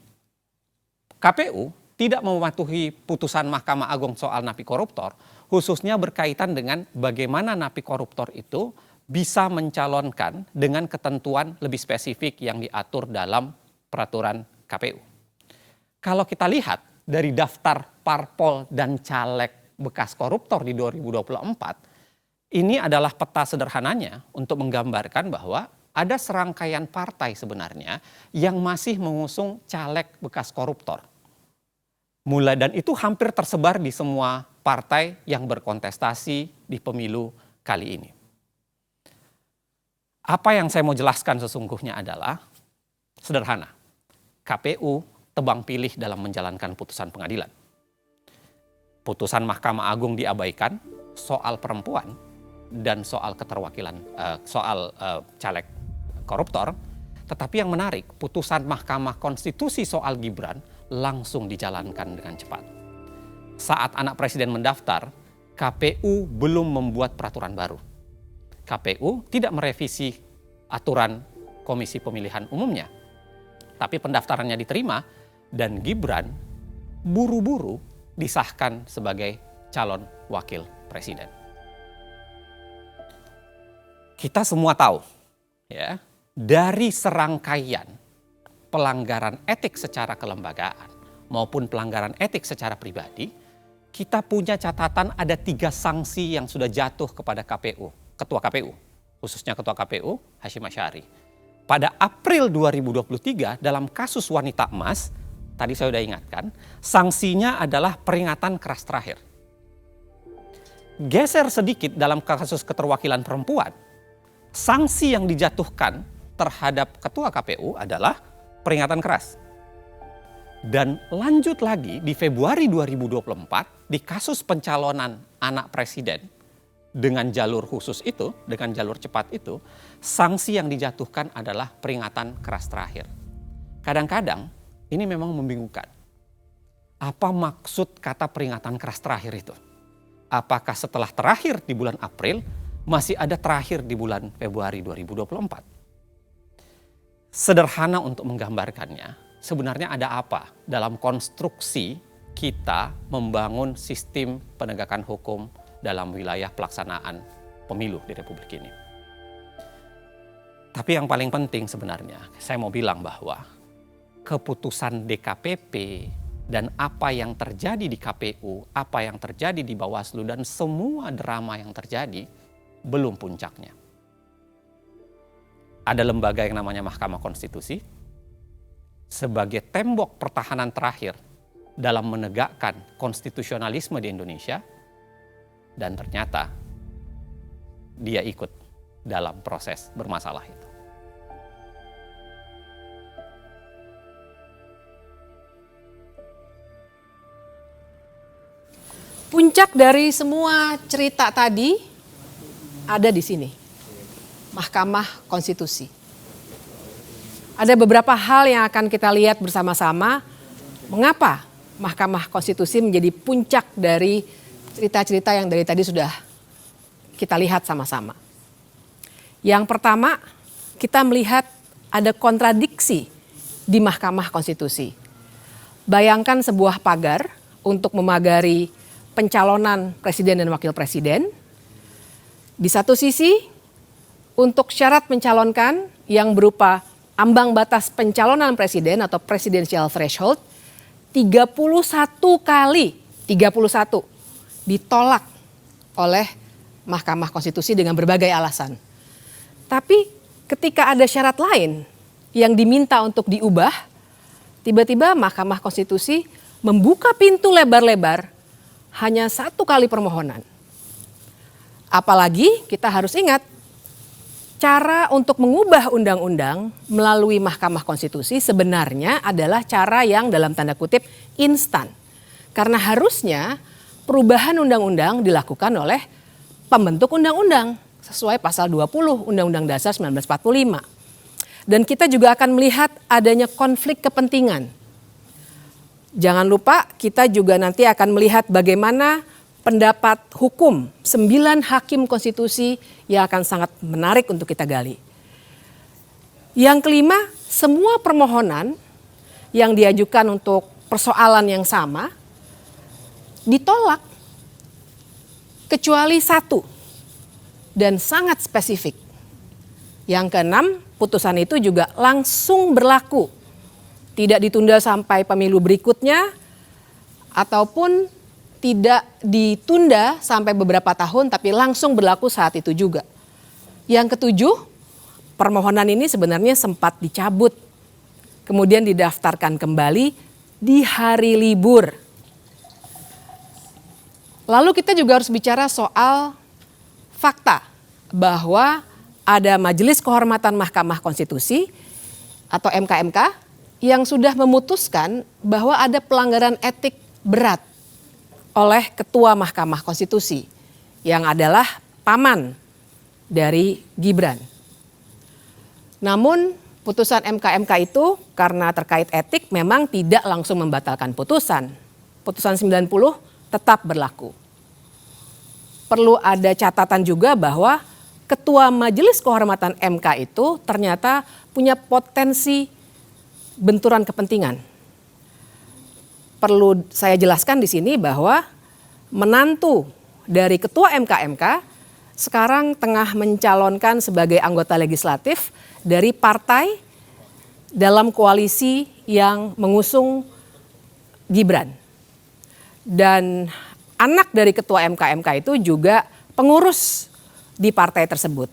S1: KPU tidak mematuhi putusan Mahkamah Agung soal napi koruptor, khususnya berkaitan dengan bagaimana napi koruptor itu bisa mencalonkan dengan ketentuan lebih spesifik yang diatur dalam peraturan KPU. Kalau kita lihat dari daftar parpol dan caleg bekas koruptor di 2024, ini adalah peta sederhananya untuk menggambarkan bahwa ada serangkaian partai sebenarnya yang masih mengusung caleg bekas koruptor. Dan itu hampir tersebar di semua partai yang berkontestasi di pemilu kali ini. Apa yang saya mau jelaskan sesungguhnya adalah sederhana. KPU tebang pilih dalam menjalankan putusan pengadilan. Putusan Mahkamah Agung diabaikan soal perempuan dan soal keterwakilan, soal caleg koruptor. Tetapi yang menarik, putusan Mahkamah Konstitusi soal Gibran langsung dijalankan dengan cepat. Saat anak presiden mendaftar, KPU belum membuat peraturan baru. KPU tidak merevisi aturan Komisi Pemilihan Umumnya. Tapi pendaftarannya diterima dan Gibran buru-buru disahkan sebagai calon wakil presiden. Kita semua tahu ya, dari serangkaian pelanggaran etik secara kelembagaan maupun pelanggaran etik secara pribadi, kita punya catatan ada 3 sanksi yang sudah jatuh kepada KPU, Ketua KPU, khususnya Ketua KPU Hashim Asy'ari. Pada April 2023 dalam kasus wanita emas, tadi saya sudah ingatkan, sanksinya adalah peringatan keras terakhir. Geser sedikit dalam kasus keterwakilan perempuan, sanksi yang dijatuhkan terhadap Ketua KPU adalah peringatan keras. Dan lanjut lagi di Februari 2024 di kasus pencalonan anak presiden dengan jalur khusus itu, dengan jalur cepat itu, sanksi yang dijatuhkan adalah peringatan keras terakhir. Kadang-kadang ini memang membingungkan. Apa maksud kata peringatan keras terakhir itu? Apakah setelah terakhir di bulan April masih ada terakhir di bulan Februari 2024? Sederhana untuk menggambarkannya, sebenarnya ada apa dalam konstruksi kita membangun sistem penegakan hukum dalam wilayah pelaksanaan pemilu di Republik ini. Tapi yang paling penting sebenarnya, saya mau bilang bahwa keputusan DKPP dan apa yang terjadi di KPU, apa yang terjadi di Bawaslu dan semua drama yang terjadi belum puncaknya. Ada lembaga yang namanya Mahkamah Konstitusi sebagai tembok pertahanan terakhir dalam menegakkan konstitusionalisme di Indonesia, dan ternyata dia ikut dalam proses bermasalah itu.
S16: Puncak dari semua cerita tadi ada di sini. Mahkamah Konstitusi. Ada beberapa hal yang akan kita lihat bersama-sama mengapa Mahkamah Konstitusi menjadi puncak dari cerita-cerita yang dari tadi sudah kita lihat sama-sama. Yang pertama, kita melihat ada kontradiksi di Mahkamah Konstitusi. Bayangkan sebuah pagar untuk memagari pencalonan presiden dan wakil presiden. Di satu sisi, untuk syarat mencalonkan yang berupa ambang batas pencalonan presiden atau presidential threshold 31 kali, 31 ditolak oleh Mahkamah Konstitusi dengan berbagai alasan. Tapi ketika ada syarat lain yang diminta untuk diubah, tiba-tiba Mahkamah Konstitusi membuka pintu lebar-lebar hanya 1 kali permohonan. Apalagi kita harus ingat, cara untuk mengubah undang-undang melalui Mahkamah Konstitusi sebenarnya adalah cara yang dalam tanda kutip instan. Karena harusnya perubahan undang-undang dilakukan oleh pembentuk undang-undang sesuai pasal 20 Undang-Undang Dasar 1945. Dan kita juga akan melihat adanya konflik kepentingan. Jangan lupa kita juga nanti akan melihat bagaimana pendapat hukum 9 hakim konstitusi yang akan sangat menarik untuk kita gali. Yang kelima, semua permohonan yang diajukan untuk persoalan yang sama ditolak kecuali 1 dan sangat spesifik. Yang keenam, putusan itu juga langsung berlaku. Tidak ditunda sampai pemilu berikutnya ataupun tidak ditunda sampai beberapa tahun tapi langsung berlaku saat itu juga. Yang ketujuh, permohonan ini sebenarnya sempat dicabut, kemudian didaftarkan kembali di hari libur. Lalu kita juga harus bicara soal fakta bahwa ada Majelis Kehormatan Mahkamah Konstitusi atau MKMK yang sudah memutuskan bahwa ada pelanggaran etik berat oleh Ketua Mahkamah Konstitusi yang adalah paman dari Gibran. Namun putusan MKMK itu karena terkait etik memang tidak langsung membatalkan putusan. Putusan 90 tetap berlaku. Perlu ada catatan juga bahwa Ketua Majelis Kehormatan MK itu ternyata punya potensi benturan kepentingan. Perlu saya jelaskan di sini bahwa menantu dari Ketua MKMK sekarang tengah mencalonkan sebagai anggota legislatif dari partai dalam koalisi yang mengusung Gibran. Dan anak dari Ketua MKMK itu juga pengurus di partai tersebut.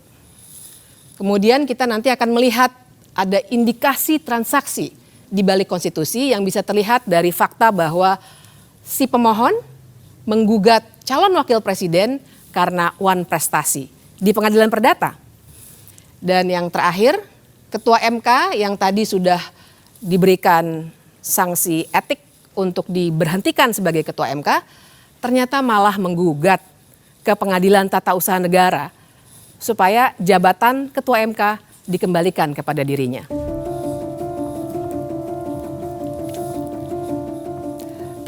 S16: Kemudian kita nanti akan melihat ada indikasi transaksi di balik konstitusi yang bisa terlihat dari fakta bahwa si pemohon menggugat calon wakil presiden karena wan prestasi di pengadilan perdata. Dan yang terakhir, Ketua MK yang tadi sudah diberikan sanksi etik untuk diberhentikan sebagai Ketua MK, ternyata malah menggugat ke Pengadilan Tata Usaha Negara supaya jabatan Ketua MK dikembalikan kepada dirinya.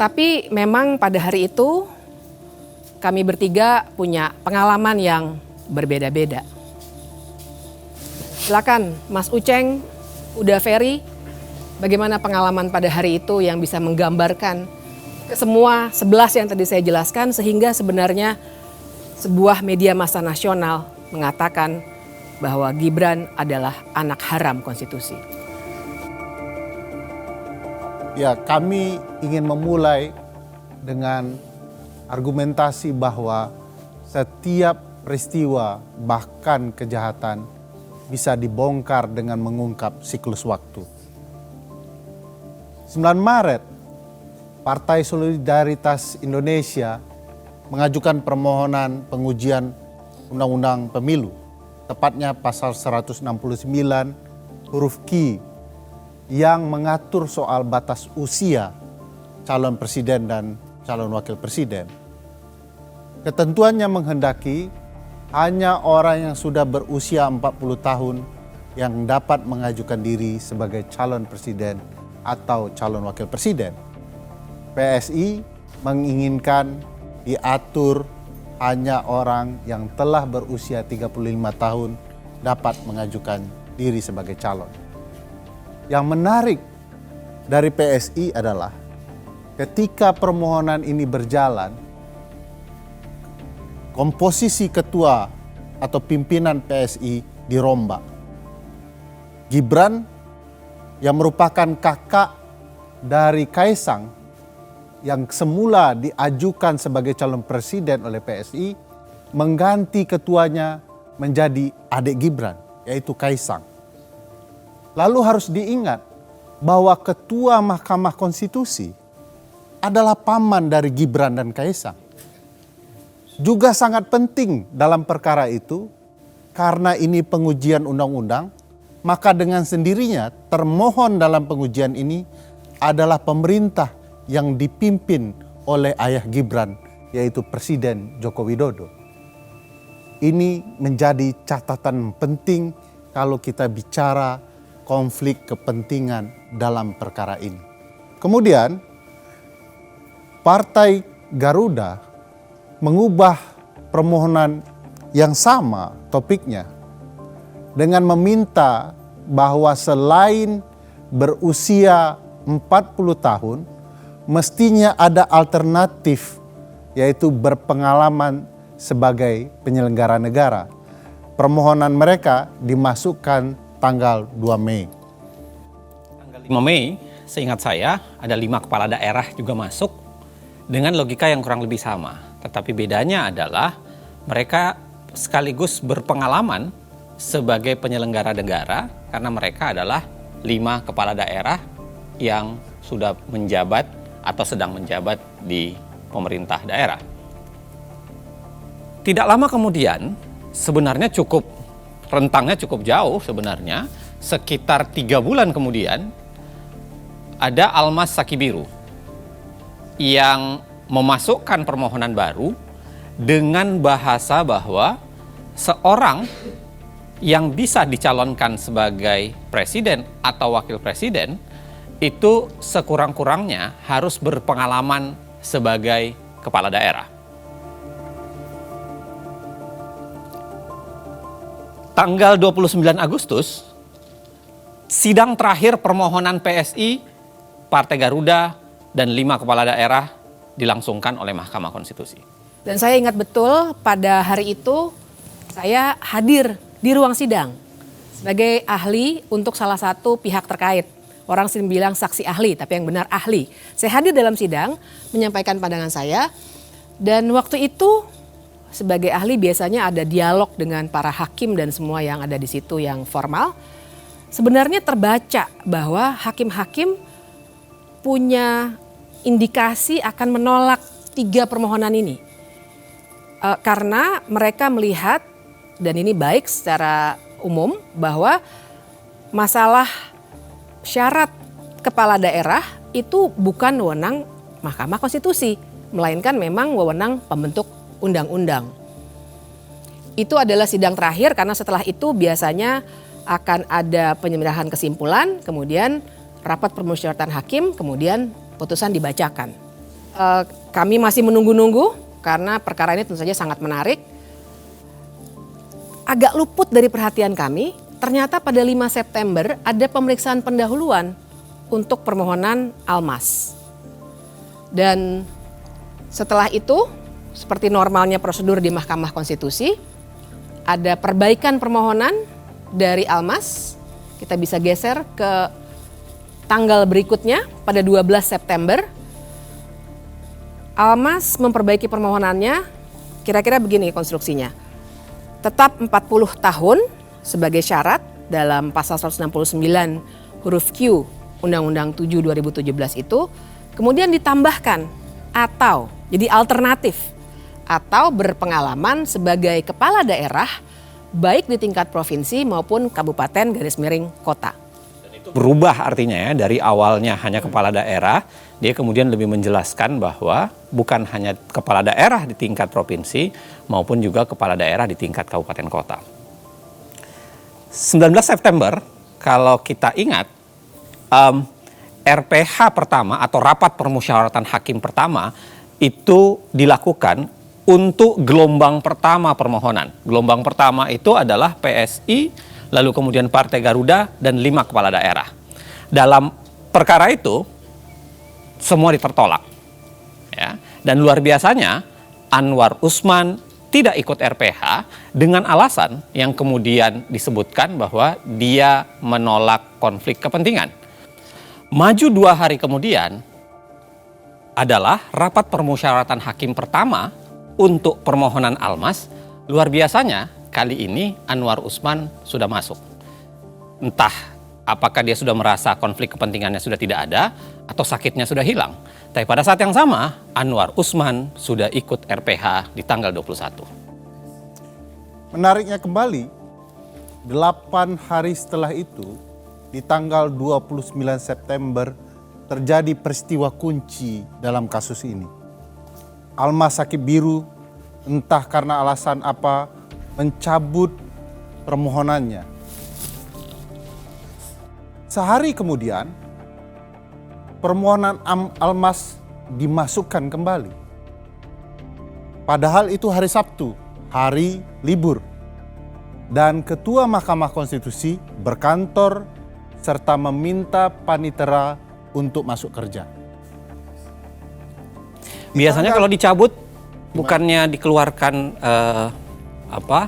S16: Tapi memang pada hari itu kami bertiga punya pengalaman yang berbeda-beda. Silakan Mas Uceng, Uda Ferry, bagaimana pengalaman pada hari itu yang bisa menggambarkan ke semua 11 yang tadi saya jelaskan sehingga sebenarnya sebuah media massa nasional mengatakan bahwa Gibran adalah anak haram konstitusi.
S3: Ya, kami ingin memulai dengan argumentasi bahwa setiap peristiwa bahkan kejahatan bisa dibongkar dengan mengungkap siklus waktu. 9 Maret, Partai Solidaritas Indonesia mengajukan permohonan pengujian Undang-Undang Pemilu, tepatnya pasal 169 huruf Q yang mengatur soal batas usia calon presiden dan calon wakil presiden. Ketentuannya menghendaki hanya orang yang sudah berusia 40 tahun yang dapat mengajukan diri sebagai calon presiden atau calon wakil presiden. PSI menginginkan diatur hanya orang yang telah berusia 35 tahun dapat mengajukan diri sebagai calon. Yang menarik dari PSI adalah ketika permohonan ini berjalan, komposisi ketua atau pimpinan PSI dirombak. Gibran yang merupakan kakak dari Kaisang yang semula diajukan sebagai calon presiden oleh PSI mengganti ketuanya menjadi adik Gibran, yaitu Kaisang. Lalu harus diingat bahwa Ketua Mahkamah Konstitusi adalah paman dari Gibran dan Kaisang. Juga sangat penting dalam perkara itu karena ini pengujian undang-undang, maka dengan sendirinya termohon dalam pengujian ini adalah pemerintah yang dipimpin oleh ayah Gibran, yaitu Presiden Joko Widodo. Ini menjadi catatan penting kalau kita bicara konflik kepentingan dalam perkara ini. Kemudian, Partai Garuda mengubah permohonan yang sama topiknya dengan meminta bahwa selain berusia 40 tahun, mestinya ada alternatif, yaitu berpengalaman sebagai penyelenggara negara. Permohonan mereka dimasukkan tanggal 2 Mei.
S5: Tanggal 5 Mei, seingat saya, ada 5 kepala daerah juga masuk.
S1: dengan logika yang kurang lebih sama. Tetapi bedanya adalah mereka sekaligus berpengalaman sebagai penyelenggara negara karena mereka adalah 5 kepala daerah yang sudah menjabat atau sedang menjabat di pemerintah daerah. Tidak lama kemudian, sebenarnya rentangnya cukup jauh sebenarnya, sekitar 3 bulan kemudian, ada Almas Sakibiru yang memasukkan permohonan baru dengan bahasa bahwa seorang yang bisa dicalonkan sebagai presiden atau wakil presiden itu sekurang-kurangnya harus berpengalaman sebagai kepala daerah. Tanggal 29 Agustus, sidang terakhir permohonan PSI, Partai Garuda, dan 5 kepala daerah dilangsungkan oleh Mahkamah Konstitusi.
S16: Dan saya ingat betul pada hari itu saya hadir di ruang sidang sebagai ahli untuk salah satu pihak terkait. Orang sering bilang saksi ahli, tapi yang benar ahli. Saya hadir dalam sidang, menyampaikan pandangan saya, dan waktu itu sebagai ahli biasanya ada dialog dengan para hakim dan semua yang ada di situ yang formal. Sebenarnya terbaca bahwa hakim-hakim punya indikasi akan menolak 3 permohonan ini. Karena mereka melihat, dan ini baik secara umum, bahwa masalah syarat kepala daerah itu bukan wewenang Mahkamah Konstitusi, melainkan memang wewenang pembentuk undang-undang. Itu adalah sidang terakhir karena setelah itu biasanya akan ada penyerahan kesimpulan, kemudian rapat permusyawaratan hakim, kemudian putusan dibacakan. Kami masih menunggu-nunggu karena perkara ini tentu saja sangat menarik. Agak luput dari perhatian kami, ternyata pada 5 September ada pemeriksaan pendahuluan untuk permohonan Almas. Dan setelah itu, seperti normalnya prosedur di Mahkamah Konstitusi, ada perbaikan permohonan dari Almas. Kita bisa geser ke tanggal berikutnya pada 12 September. Almas memperbaiki permohonannya, kira-kira begini konstruksinya. Tetap 40 tahun sebagai syarat dalam pasal 169 huruf Q Undang-Undang 7 2017 itu, kemudian ditambahkan atau jadi alternatif atau berpengalaman sebagai kepala daerah baik di tingkat provinsi maupun kabupaten _kota.
S1: Berubah artinya ya, dari awalnya hanya kepala daerah, dia kemudian lebih menjelaskan bahwa bukan hanya kepala daerah di tingkat provinsi maupun juga kepala daerah di tingkat kabupaten kota. 19 September, kalau kita ingat, RPH pertama atau rapat permusyawaratan hakim pertama itu dilakukan untuk gelombang pertama permohonan. Gelombang pertama itu adalah PSI, lalu kemudian Partai Garuda, dan 5 kepala daerah. Dalam perkara itu, semua ditertolak. Ya. Dan luar biasanya, Anwar Usman tidak ikut RPH dengan alasan yang kemudian disebutkan bahwa dia menolak konflik kepentingan. Maju 2 hari kemudian adalah rapat permusyawaratan hakim pertama untuk permohonan Almas. Luar biasanya, kali ini Anwar Usman sudah masuk. Entah apakah dia sudah merasa konflik kepentingannya sudah tidak ada atau sakitnya sudah hilang. Tapi pada saat yang sama, Anwar Usman sudah ikut RPH di tanggal 21.
S3: Menariknya kembali, 8 hari setelah itu, di tanggal 29 September, terjadi peristiwa kunci dalam kasus ini. Almas Sakibiru, entah karena alasan apa, mencabut permohonannya. Sehari kemudian, permohonan Almas dimasukkan kembali. Padahal itu hari Sabtu, hari libur. Dan Ketua Mahkamah Konstitusi berkantor serta meminta panitera untuk masuk kerja.
S1: Biasanya kalau dicabut, bukannya dikeluarkan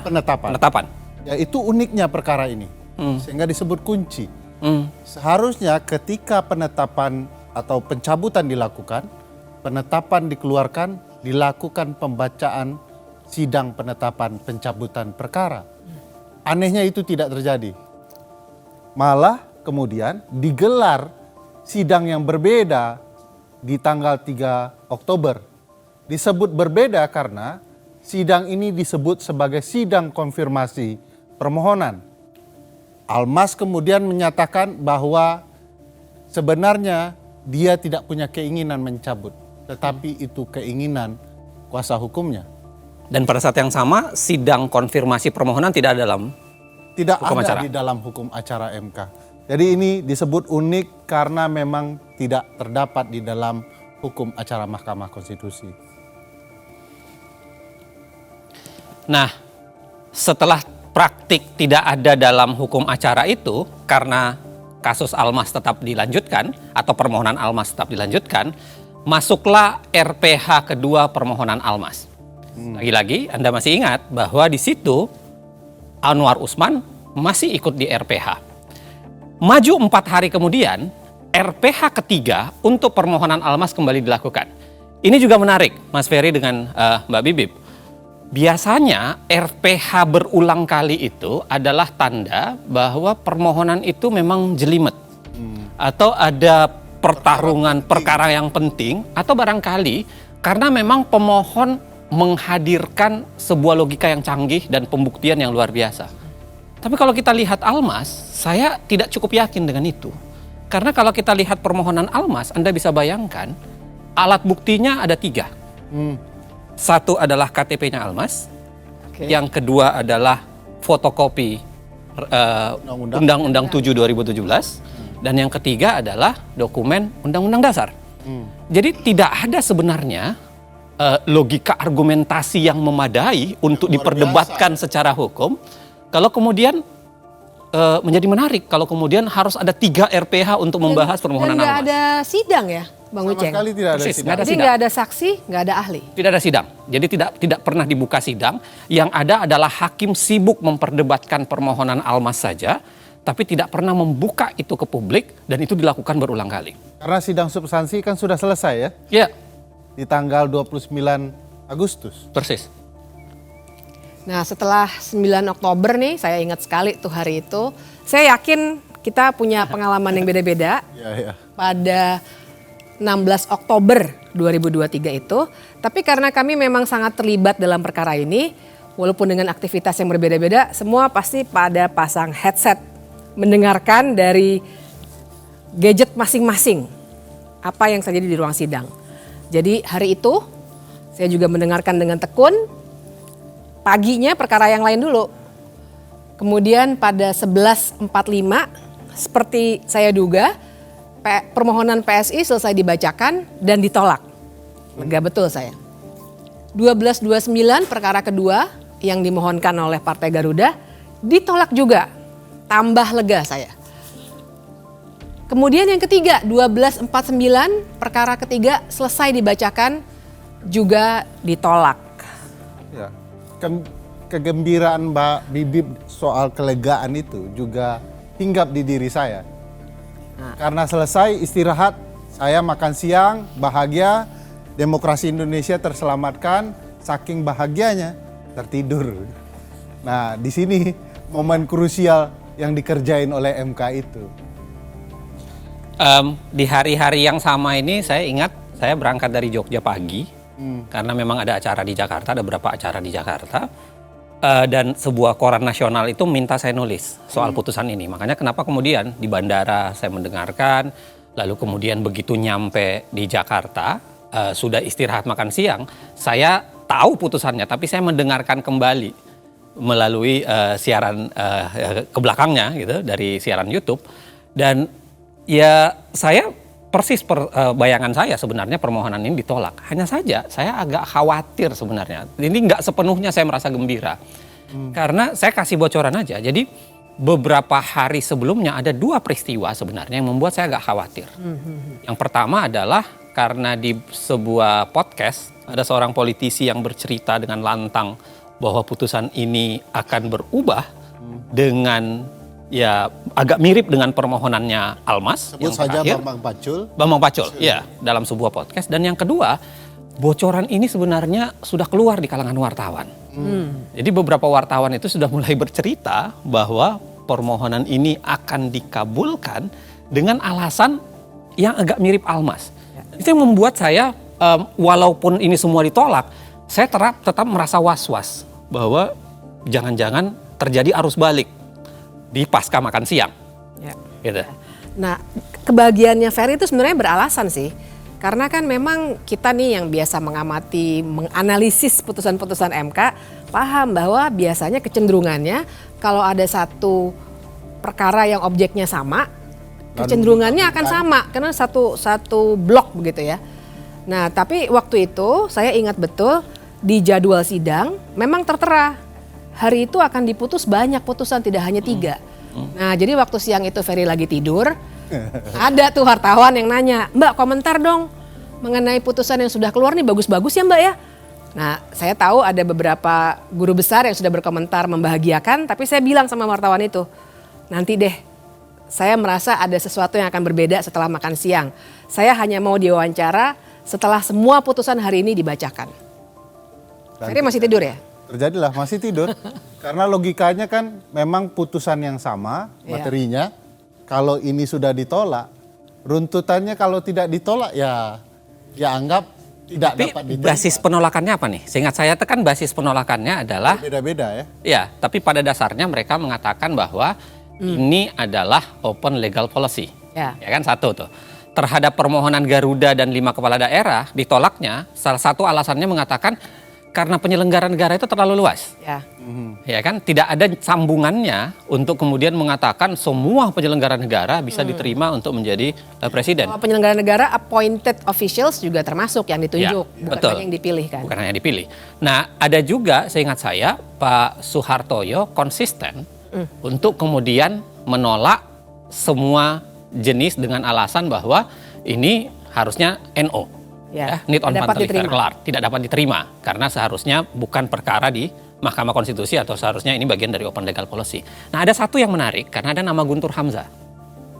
S1: penetapan.
S3: Ya, itu uniknya perkara ini, sehingga disebut kunci. Seharusnya ketika penetapan atau pencabutan dilakukan, penetapan dikeluarkan, dilakukan pembacaan sidang penetapan pencabutan perkara. Anehnya itu tidak terjadi. Malah kemudian digelar sidang yang berbeda di tanggal 3 Oktober. Disebut berbeda karena sidang ini disebut sebagai sidang konfirmasi permohonan. Almas kemudian menyatakan bahwa sebenarnya dia tidak punya keinginan mencabut, tetapi itu keinginan kuasa hukumnya.
S1: Dan pada saat yang sama, sidang konfirmasi permohonan tidak ada dalam hukum
S3: ada
S1: acara.
S3: di dalam hukum acara MK. Jadi ini disebut unik karena memang tidak terdapat di dalam hukum acara Mahkamah Konstitusi.
S1: Nah, setelah praktik tidak ada dalam hukum acara itu, karena kasus Almas tetap dilanjutkan atau permohonan Almas tetap dilanjutkan, masuklah RPH kedua permohonan Almas. Lagi-lagi Anda masih ingat bahwa di situ Anwar Usman masih ikut di RPH. Maju 4 hari kemudian, RPH ketiga untuk permohonan Almas kembali dilakukan. Ini juga menarik, Mas Ferry dengan Mbak Bibip. Biasanya RPH berulang kali itu adalah tanda bahwa permohonan itu memang jelimet. Atau ada pertarungan perkara yang penting, atau barangkali karena memang pemohon menghadirkan sebuah logika yang canggih dan pembuktian yang luar biasa. Tapi kalau kita lihat Almas, saya tidak cukup yakin dengan itu. Karena kalau kita lihat permohonan Almas, Anda bisa bayangkan alat buktinya ada 3. Satu adalah KTP-nya Almas, yang kedua adalah fotokopi Undang-Undang 7 2017, dan yang ketiga adalah dokumen Undang-Undang Dasar. Jadi tidak ada sebenarnya logika argumentasi yang memadai untuk diperdebatkan secara hukum. Kalau kemudian menjadi menarik, kalau kemudian harus ada 3 RPH untuk membahas permohonan
S16: Almas. Dan
S1: nggak
S16: ada sidang ya, Bang Uceng?
S3: Sama sekali tidak ada sidang.
S16: Jadi nggak ada saksi, nggak ada ahli.
S1: Tidak ada sidang. Jadi tidak pernah dibuka sidang. Yang ada adalah hakim sibuk memperdebatkan permohonan Almas saja, tapi tidak pernah membuka itu ke publik, dan itu dilakukan berulang kali.
S3: Karena sidang substansi kan sudah selesai ya?
S1: Iya.
S3: Di tanggal 29 Agustus.
S1: Persis.
S16: Nah setelah 9 Oktober nih, saya ingat sekali tuh hari itu. Saya yakin kita punya pengalaman yang beda-beda. Pada 16 Oktober 2023 itu. Tapi karena kami memang sangat terlibat dalam perkara ini, walaupun dengan aktivitas yang berbeda-beda, semua pasti pada pasang headset. Mendengarkan dari gadget masing-masing apa yang terjadi di ruang sidang. Jadi hari itu saya juga mendengarkan dengan tekun. Paginya perkara yang lain dulu. Kemudian pada 11.45 seperti saya duga permohonan PSI selesai dibacakan dan ditolak. Lega betul saya. 12.29 perkara kedua yang dimohonkan oleh Partai Garuda ditolak juga. Tambah lega saya. Kemudian yang ketiga 12.49 perkara ketiga selesai dibacakan juga ditolak.
S3: Ya. Kegembiraan Mbak Bibip soal kelegaan itu juga hinggap di diri saya. Karena selesai istirahat, saya makan siang, bahagia, demokrasi Indonesia terselamatkan, saking bahagianya tertidur. Nah, di sini momen krusial yang dikerjain oleh MK itu.
S1: Di hari-hari yang sama ini saya ingat saya berangkat dari Jogja pagi. Karena memang ada acara di Jakarta, ada beberapa acara di Jakarta. Dan sebuah koran nasional itu minta saya nulis soal putusan ini. Makanya kenapa kemudian di bandara saya mendengarkan, lalu kemudian begitu nyampe di Jakarta, sudah istirahat makan siang, saya tahu putusannya, tapi saya mendengarkan kembali melalui siaran ke belakangnya gitu, dari siaran YouTube. Dan ya saya persis bayangan saya sebenarnya permohonan ini ditolak. Hanya saja saya agak khawatir sebenarnya. Ini nggak sepenuhnya saya merasa gembira. Karena saya kasih bocoran aja. Jadi beberapa hari sebelumnya ada 2 peristiwa sebenarnya yang membuat saya agak khawatir. Yang pertama adalah karena di sebuah podcast ada seorang politisi yang bercerita dengan lantang bahwa putusan ini akan berubah dengan ya agak mirip dengan permohonannya Almas.
S3: Sebut
S1: yang
S3: saja
S1: terakhir.
S3: Bambang Pacul.
S1: Ya, dalam sebuah podcast. Dan yang kedua, bocoran ini sebenarnya sudah keluar di kalangan wartawan. Jadi beberapa wartawan itu sudah mulai bercerita bahwa permohonan ini akan dikabulkan dengan alasan yang agak mirip Almas. Itu yang membuat saya, walaupun ini semua ditolak, saya tetap merasa was-was bahwa jangan-jangan terjadi arus balik di pasca makan siang.
S16: Ya.
S1: Gitu.
S16: Nah, kebahagiaannya Ferry itu sebenarnya beralasan sih. Karena kan memang kita nih yang biasa mengamati, menganalisis putusan-putusan MK, paham bahwa biasanya kecenderungannya kalau ada satu perkara yang objeknya sama, kecenderungannya akan sama karena satu blok begitu ya. Nah, tapi waktu itu saya ingat betul di jadwal sidang memang tertera hari itu akan diputus banyak putusan, tidak hanya 3. Nah, jadi waktu siang itu Ferry lagi tidur, ada tuh wartawan yang nanya, "Mbak, komentar dong mengenai putusan yang sudah keluar nih, bagus-bagus ya Mbak ya?" Nah, saya tahu ada beberapa guru besar yang sudah berkomentar membahagiakan, tapi saya bilang sama wartawan itu, "Nanti deh, saya merasa ada sesuatu yang akan berbeda setelah makan siang. Saya hanya mau diwawancara setelah semua putusan hari ini dibacakan." Ferry masih tidur ya?
S3: Terjadilah, masih tidur. Karena logikanya kan memang putusan yang sama materinya. Kalau ini sudah ditolak, runtutannya kalau tidak ditolak ya anggap tidak dapat diterima.
S1: Basis penolakannya apa nih? Seingat saya kan basis penolakannya adalah
S3: beda-beda ya.
S1: Ya, tapi pada dasarnya mereka mengatakan bahwa ini adalah open legal policy. Ya kan, satu tuh. Terhadap permohonan Garuda dan 5 kepala daerah ditolaknya, salah satu alasannya mengatakan karena penyelenggara negara itu terlalu luas. Ya kan, tidak ada sambungannya untuk kemudian mengatakan semua penyelenggara negara bisa diterima untuk menjadi presiden.
S16: Penyelenggara negara appointed officials juga termasuk yang ditunjuk,
S1: Ya,
S16: bukan
S1: betul.
S16: hanya yang dipilih kan.
S1: Bukan hanya dipilih. Nah, ada juga seingat saya Pak Suhartoyo konsisten untuk kemudian menolak semua jenis dengan alasan bahwa ini harusnya NO. Ya, need on kelar, tidak dapat diterima karena seharusnya bukan perkara di Mahkamah Konstitusi atau seharusnya ini bagian dari open legal policy. Nah, ada satu yang menarik karena ada nama Guntur Hamzah.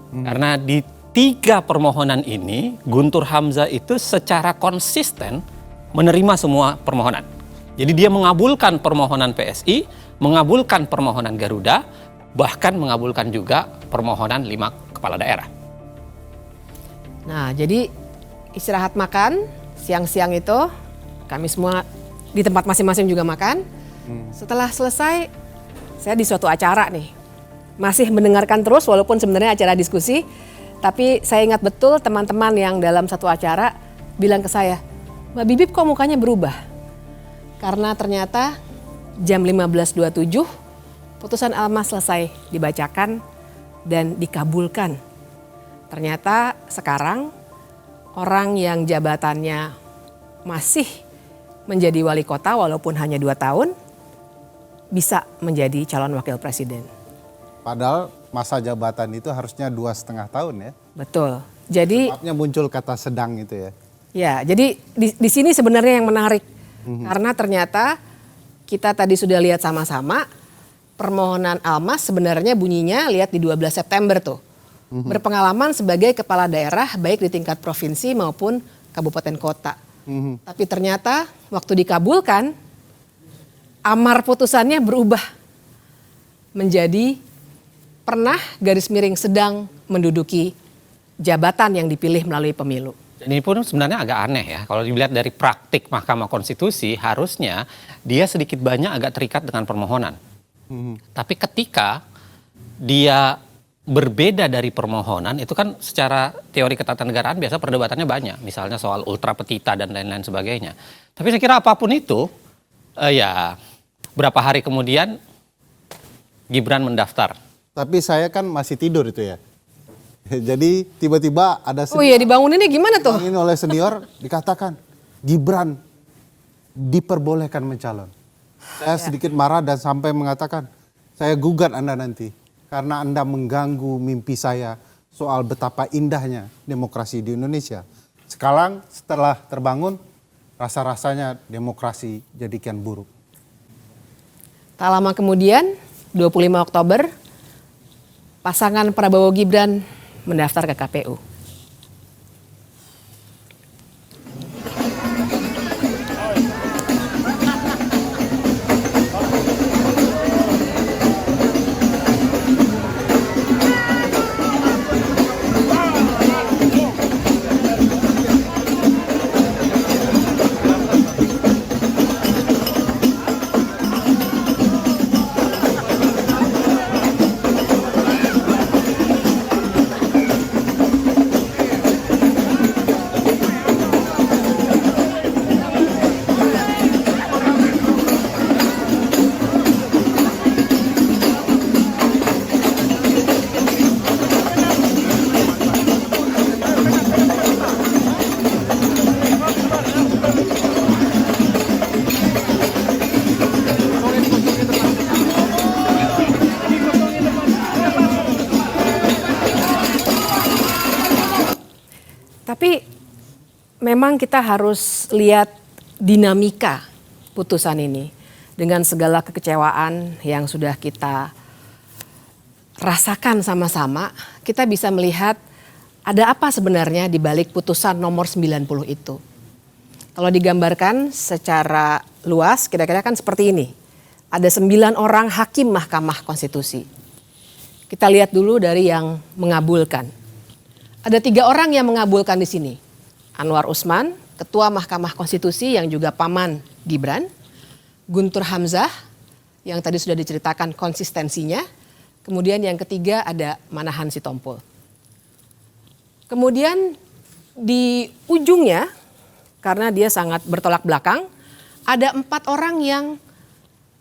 S1: Karena di 3 permohonan ini Guntur Hamzah itu secara konsisten menerima semua permohonan. Jadi dia mengabulkan permohonan PSI, mengabulkan permohonan Garuda, bahkan mengabulkan juga permohonan 5 kepala daerah.
S16: Nah, jadi istirahat makan, siang-siang itu kami semua di tempat masing-masing juga makan. Setelah selesai, saya di suatu acara nih. Masih mendengarkan terus walaupun sebenarnya acara diskusi. Tapi saya ingat betul teman-teman yang dalam satu acara bilang ke saya, "Mbak Bibip kok mukanya berubah?" Karena ternyata jam 15.27 putusan Almas selesai dibacakan dan dikabulkan. Ternyata sekarang orang yang jabatannya masih menjadi wali kota walaupun hanya 2 tahun bisa menjadi calon wakil presiden.
S3: Padahal masa jabatan itu harusnya 2,5 tahun ya.
S16: Betul. Jadi
S3: sebabnya muncul kata sedang itu ya.
S16: Ya, jadi di sini sebenarnya yang menarik. Karena ternyata kita tadi sudah lihat sama-sama permohonan Almas sebenarnya bunyinya lihat di 12 September tuh. Berpengalaman sebagai kepala daerah baik di tingkat provinsi maupun kabupaten kota. Tapi ternyata waktu dikabulkan amar putusannya berubah menjadi pernah garis miring sedang menduduki jabatan yang dipilih melalui pemilu.
S1: Ini pun sebenarnya agak aneh ya. Kalau dilihat dari praktik Mahkamah Konstitusi harusnya dia sedikit banyak agak terikat dengan permohonan. Tapi ketika dia berbeda dari permohonan itu kan secara teori ketatanegaraan biasa perdebatannya banyak. Misalnya soal ultra petita dan lain-lain sebagainya. Tapi saya kira apapun itu ya berapa hari kemudian Gibran mendaftar.
S3: Tapi saya kan masih tidur itu ya. Jadi tiba-tiba ada
S16: senior. Oh iya, dibanguninnya gimana tuh?
S3: Dibangunin oleh senior dikatakan Gibran diperbolehkan mencalon. Saya sedikit marah dan sampai mengatakan saya gugat Anda nanti. Karena Anda mengganggu mimpi saya soal betapa indahnya demokrasi di Indonesia. Sekarang setelah terbangun rasa-rasanya demokrasi jadi kian buruk. Tak
S16: lama kemudian 25 Oktober pasangan Prabowo Gibran mendaftar ke KPU. Tapi memang kita harus lihat dinamika putusan ini dengan segala kekecewaan yang sudah kita rasakan sama-sama. Kita bisa melihat ada apa sebenarnya di balik putusan nomor 90 itu. Kalau digambarkan secara luas kira-kira kan seperti ini. Ada 9 orang hakim Mahkamah Konstitusi. Kita lihat dulu dari yang mengabulkan. Ada 3 orang yang mengabulkan di sini. Anwar Usman, Ketua Mahkamah Konstitusi yang juga paman Gibran. Guntur Hamzah, yang tadi sudah diceritakan konsistensinya. Kemudian yang ketiga ada Manahan Sitompul. Kemudian di ujungnya, karena dia sangat bertolak belakang, ada 4 orang yang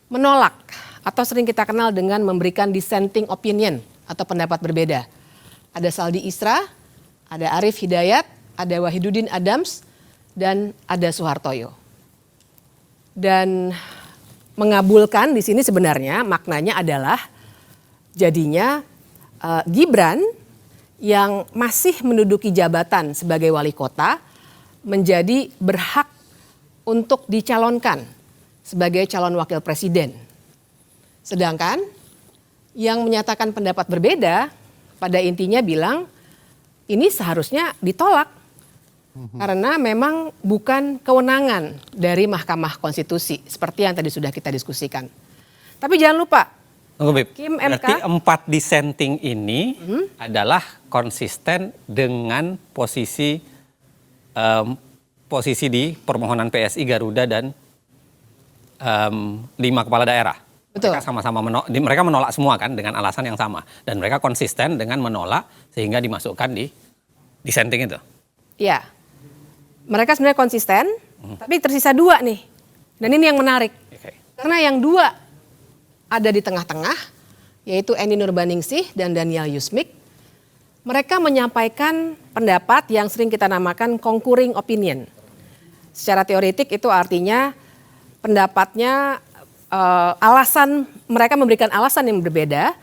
S16: menolak atau sering kita kenal dengan memberikan dissenting opinion atau pendapat berbeda. Ada Saldi Isra, ada Arief Hidayat, ada Wahidudin Adams, dan ada Soehartoyo. Dan mengabulkan di sini sebenarnya maknanya adalah jadinya Gibran yang masih menduduki jabatan sebagai wali kota menjadi berhak untuk dicalonkan sebagai calon wakil presiden. Sedangkan yang menyatakan pendapat berbeda pada intinya bilang ini seharusnya ditolak karena memang bukan kewenangan dari Mahkamah Konstitusi seperti yang tadi sudah kita diskusikan. Tapi jangan lupa, Kim MK,
S1: berarti 4 dissenting ini adalah konsisten dengan posisi di permohonan PSI, Garuda dan 5 kepala daerah.
S16: Betul.
S1: Mereka sama-sama mereka menolak semua kan dengan alasan yang sama dan mereka konsisten dengan menolak sehingga dimasukkan di dissenting itu.
S16: Iya, mereka sebenarnya konsisten, tapi tersisa 2 nih. Dan ini yang menarik, karena yang 2 ada di tengah-tengah, yaitu Eni Nurbaningsih dan Daniel Yusmik. Mereka menyampaikan pendapat yang sering kita namakan concurring opinion. Secara teoretik itu artinya pendapatnya alasan mereka memberikan alasan yang berbeda,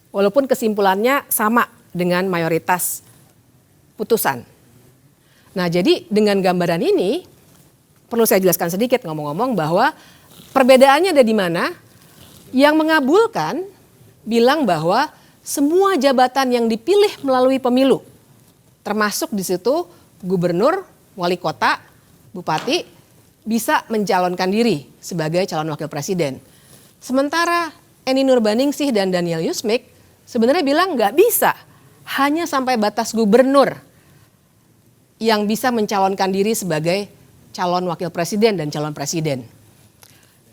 S16: walaupun kesimpulannya sama dengan mayoritas putusan. Nah, jadi dengan gambaran ini perlu saya jelaskan sedikit ngomong-ngomong bahwa perbedaannya ada di mana. Yang mengabulkan bilang bahwa semua jabatan yang dipilih melalui pemilu, termasuk di situ gubernur, wali kota, bupati, bisa mencalonkan diri sebagai calon wakil presiden. Sementara Eni Nurbaningsih dan Daniel Yusmik sebenarnya bilang nggak bisa, hanya sampai batas gubernur yang bisa mencalonkan diri sebagai calon wakil presiden dan calon presiden.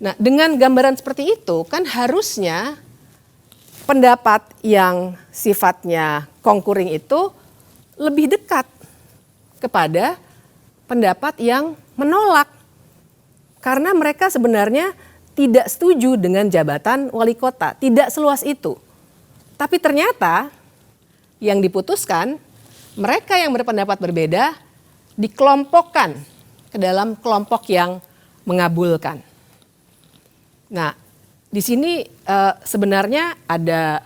S16: Nah, dengan gambaran seperti itu kan harusnya pendapat yang sifatnya concurring itu lebih dekat kepada pendapat yang menolak. Karena mereka sebenarnya tidak setuju dengan jabatan wali kota, tidak seluas itu. Tapi ternyata yang diputuskan, mereka yang berpendapat berbeda dikelompokkan ke dalam kelompok yang mengabulkan. Nah, di sini sebenarnya ada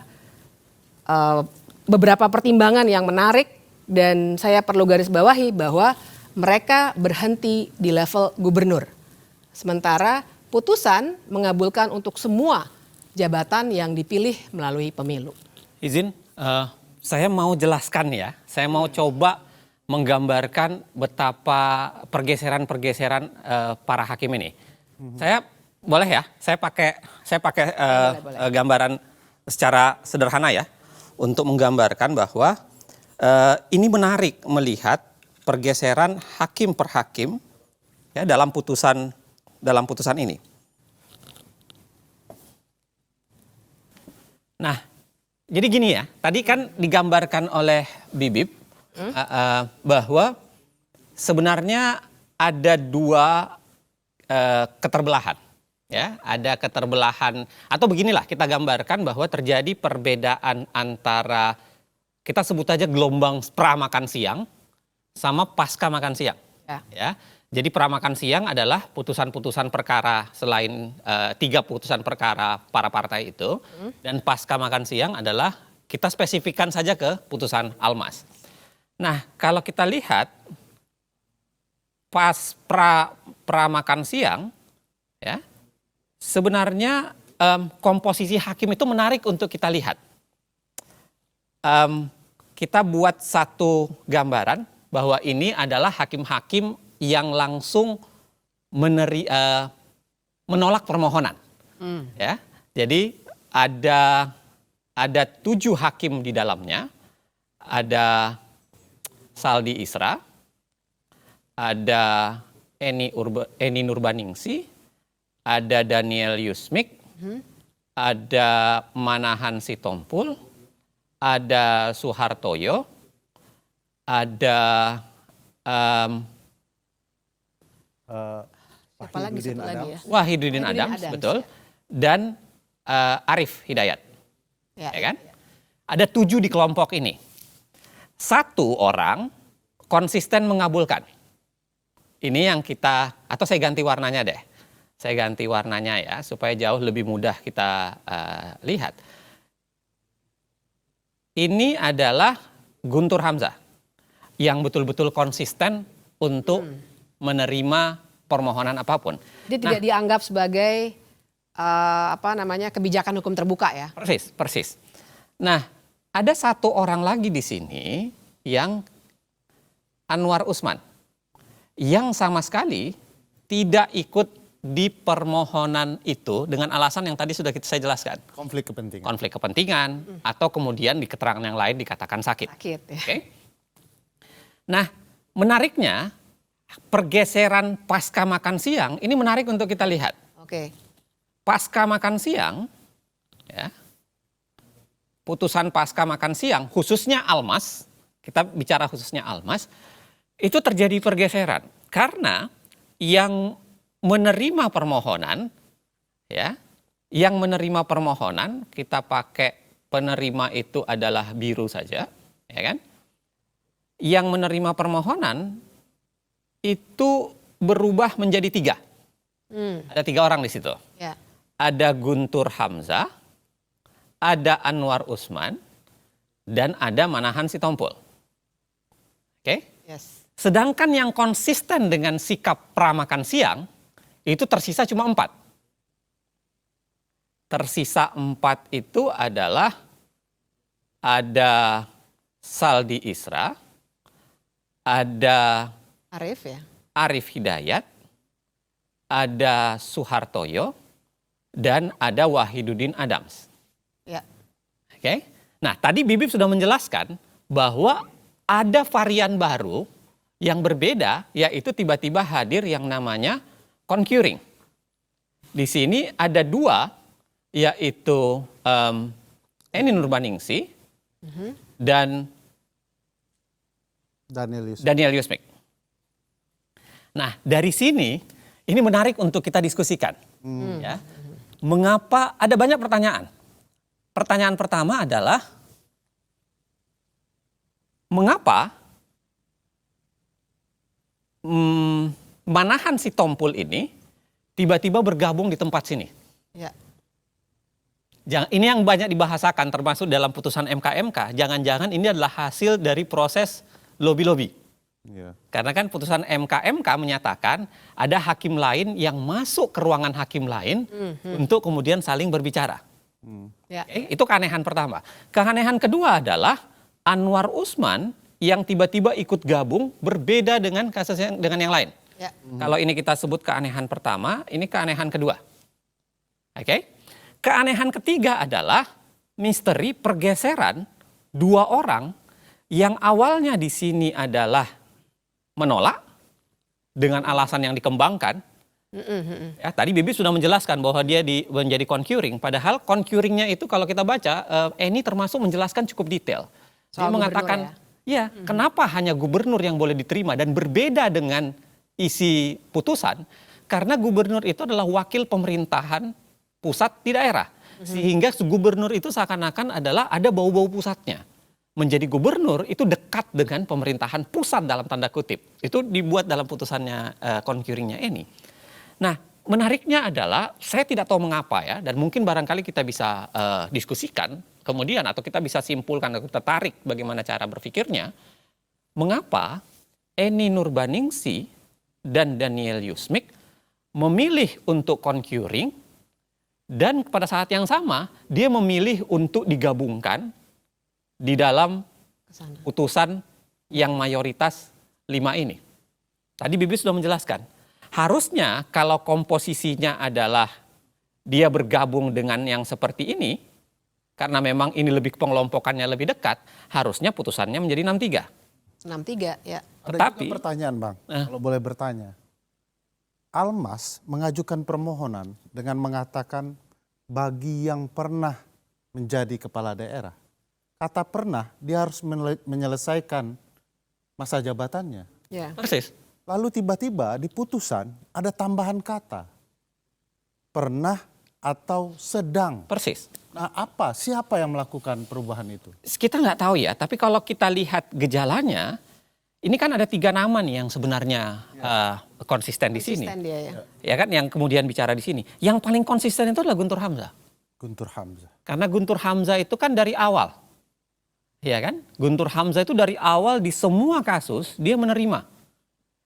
S16: beberapa pertimbangan yang menarik dan saya perlu garis bawahi bahwa mereka berhenti di level gubernur. Sementara putusan mengabulkan untuk semua jabatan yang dipilih melalui pemilu.
S1: Izin, Saya mau jelaskan ya, saya mau coba menggambarkan betapa pergeseran-pergeseran para hakim ini. Saya boleh ya, saya pakai gambaran secara sederhana ya, untuk menggambarkan bahwa ini menarik melihat pergeseran hakim per hakim ya dalam putusan ini. Nah, jadi gini ya, tadi kan digambarkan oleh Bibip bahwa sebenarnya ada dua keterbelahan. Ya, ada keterbelahan atau beginilah kita gambarkan bahwa terjadi perbedaan antara kita sebut aja gelombang pramakan siang sama pasca makan siang. Ya. Jadi pramakan siang adalah putusan-putusan perkara selain 3 putusan perkara para partai itu, dan pasca makan siang adalah kita spesifikkan saja ke putusan Almas. Nah, kalau kita lihat pas pramakan siang ya, sebenarnya komposisi hakim itu menarik untuk kita lihat. Kita buat satu gambaran bahwa ini adalah hakim-hakim yang langsung menolak permohonan. Ya, jadi ada 7 hakim di dalamnya. Ada Saldi Isra, ada Eni Nurbaningsi, ada Daniel Yusmik, ada Manahan Sitompul, ada Suhartoyo, ada Wahidudin Adams, betul, dan Arif Hidayat, ya kan? Ada 7 di kelompok ini. 1 orang konsisten mengabulkan. Ini yang kita, atau saya ganti warnanya deh. Saya ganti warnanya ya, supaya jauh lebih mudah kita lihat. Ini adalah Guntur Hamzah yang betul-betul konsisten untuk menerima permohonan apapun.
S16: Dia tidak dianggap sebagai kebijakan hukum terbuka ya.
S1: Persis. Nah, ada 1 orang lagi di sini yang Anwar Usman yang sama sekali tidak ikut di permohonan itu dengan alasan yang tadi sudah saya jelaskan.
S3: Konflik
S1: kepentingan atau kemudian di keterangan yang lain dikatakan sakit.
S16: Ya.
S1: Okay? Nah, menariknya pergeseran pasca makan siang ini menarik untuk kita lihat. Pasca makan siang, ya, putusan pasca makan siang, khususnya Almas, kita bicara khususnya Almas, itu terjadi pergeseran karena yang menerima permohonan, ya, yang menerima permohonan kita pakai penerima itu adalah biru saja, ya kan? Yang menerima permohonan itu berubah menjadi 3. Ada 3 orang di situ.
S16: Ya.
S1: Ada Guntur Hamzah, ada Anwar Usman, dan ada Manahan Sitompul. Oke?
S16: Yes.
S1: Sedangkan yang konsisten dengan sikap pramakan siang itu tersisa cuma 4. Tersisa 4 itu adalah ada Saldi Isra, ada Arif Hidayat, ada Suhartoyo, dan ada Wahidudin Adams.
S16: Ya.
S1: Oke. Nah, tadi Bibip sudah menjelaskan bahwa ada varian baru yang berbeda, yaitu tiba-tiba hadir yang namanya concurring. Di sini ada 2, yaitu Eni Nurbaningsi dan Daniel Yusmik. Nah, dari sini ini menarik untuk kita diskusikan. Ya. Mengapa ada banyak pertanyaan? Pertanyaan pertama adalah mengapa Manahan Sitompul ini tiba-tiba bergabung di tempat sini?
S16: Ya.
S1: Ini yang banyak dibahasakan termasuk dalam putusan MK-MK. Jangan-jangan ini adalah hasil dari proses lobby-lobby. Karena kan putusan MK-MK menyatakan ada hakim lain yang masuk ke ruangan hakim lain untuk kemudian saling berbicara.
S16: Ya.
S1: Itu keanehan pertama. Keanehan kedua adalah Anwar Usman yang tiba-tiba ikut gabung berbeda dengan kasus dengan yang lain.
S16: Ya.
S1: Kalau ini kita sebut keanehan pertama, ini keanehan kedua. Oke? Keanehan ketiga adalah misteri pergeseran dua orang yang awalnya di sini adalah menolak dengan alasan yang dikembangkan. Ya, tadi Bibi sudah menjelaskan bahwa dia menjadi concurring, padahal concurringnya itu kalau kita baca, Eni termasuk menjelaskan cukup detail. Dia mengatakan, ya kenapa hanya gubernur yang boleh diterima dan berbeda dengan isi putusan, karena gubernur itu adalah wakil pemerintahan pusat di daerah. Sehingga gubernur itu seakan-akan adalah ada bau-bau pusatnya. Menjadi gubernur itu dekat dengan pemerintahan pusat dalam tanda kutip. Itu dibuat dalam putusannya concurringnya Eni. Nah, menariknya adalah saya tidak tahu mengapa ya, dan mungkin barangkali kita bisa diskusikan kemudian atau kita bisa simpulkan atau tertarik bagaimana cara berpikirnya. Mengapa Eni Nurbaningsih dan Daniel Yusmik memilih untuk concurring dan pada saat yang sama dia memilih untuk digabungkan di dalam putusan yang mayoritas 5 ini. Tadi Bibi sudah menjelaskan. Harusnya kalau komposisinya adalah dia bergabung dengan yang seperti ini, karena memang ini lebih pengelompokannya lebih dekat, harusnya putusannya menjadi 6-3.
S16: 6-3 ya.
S3: Ada juga pertanyaan Bang, kalau boleh bertanya. Almas mengajukan permohonan dengan mengatakan bagi yang pernah menjadi kepala daerah. Kata pernah, dia harus menyelesaikan masa jabatannya.
S16: Ya.
S1: Persis.
S3: Lalu tiba-tiba di putusan ada tambahan kata. Pernah atau sedang.
S1: Persis.
S3: Nah siapa yang melakukan perubahan itu?
S1: Kita nggak tahu ya, tapi kalau kita lihat gejalanya, ini kan ada 3 nama nih yang sebenarnya konsisten di sini.
S16: Dia,
S1: ya kan, yang kemudian bicara di sini. Yang paling konsisten itu adalah Guntur Hamzah.
S3: Guntur Hamzah.
S1: Karena Guntur Hamzah itu kan dari awal. Ya kan? Guntur Hamzah itu dari awal di semua kasus dia menerima.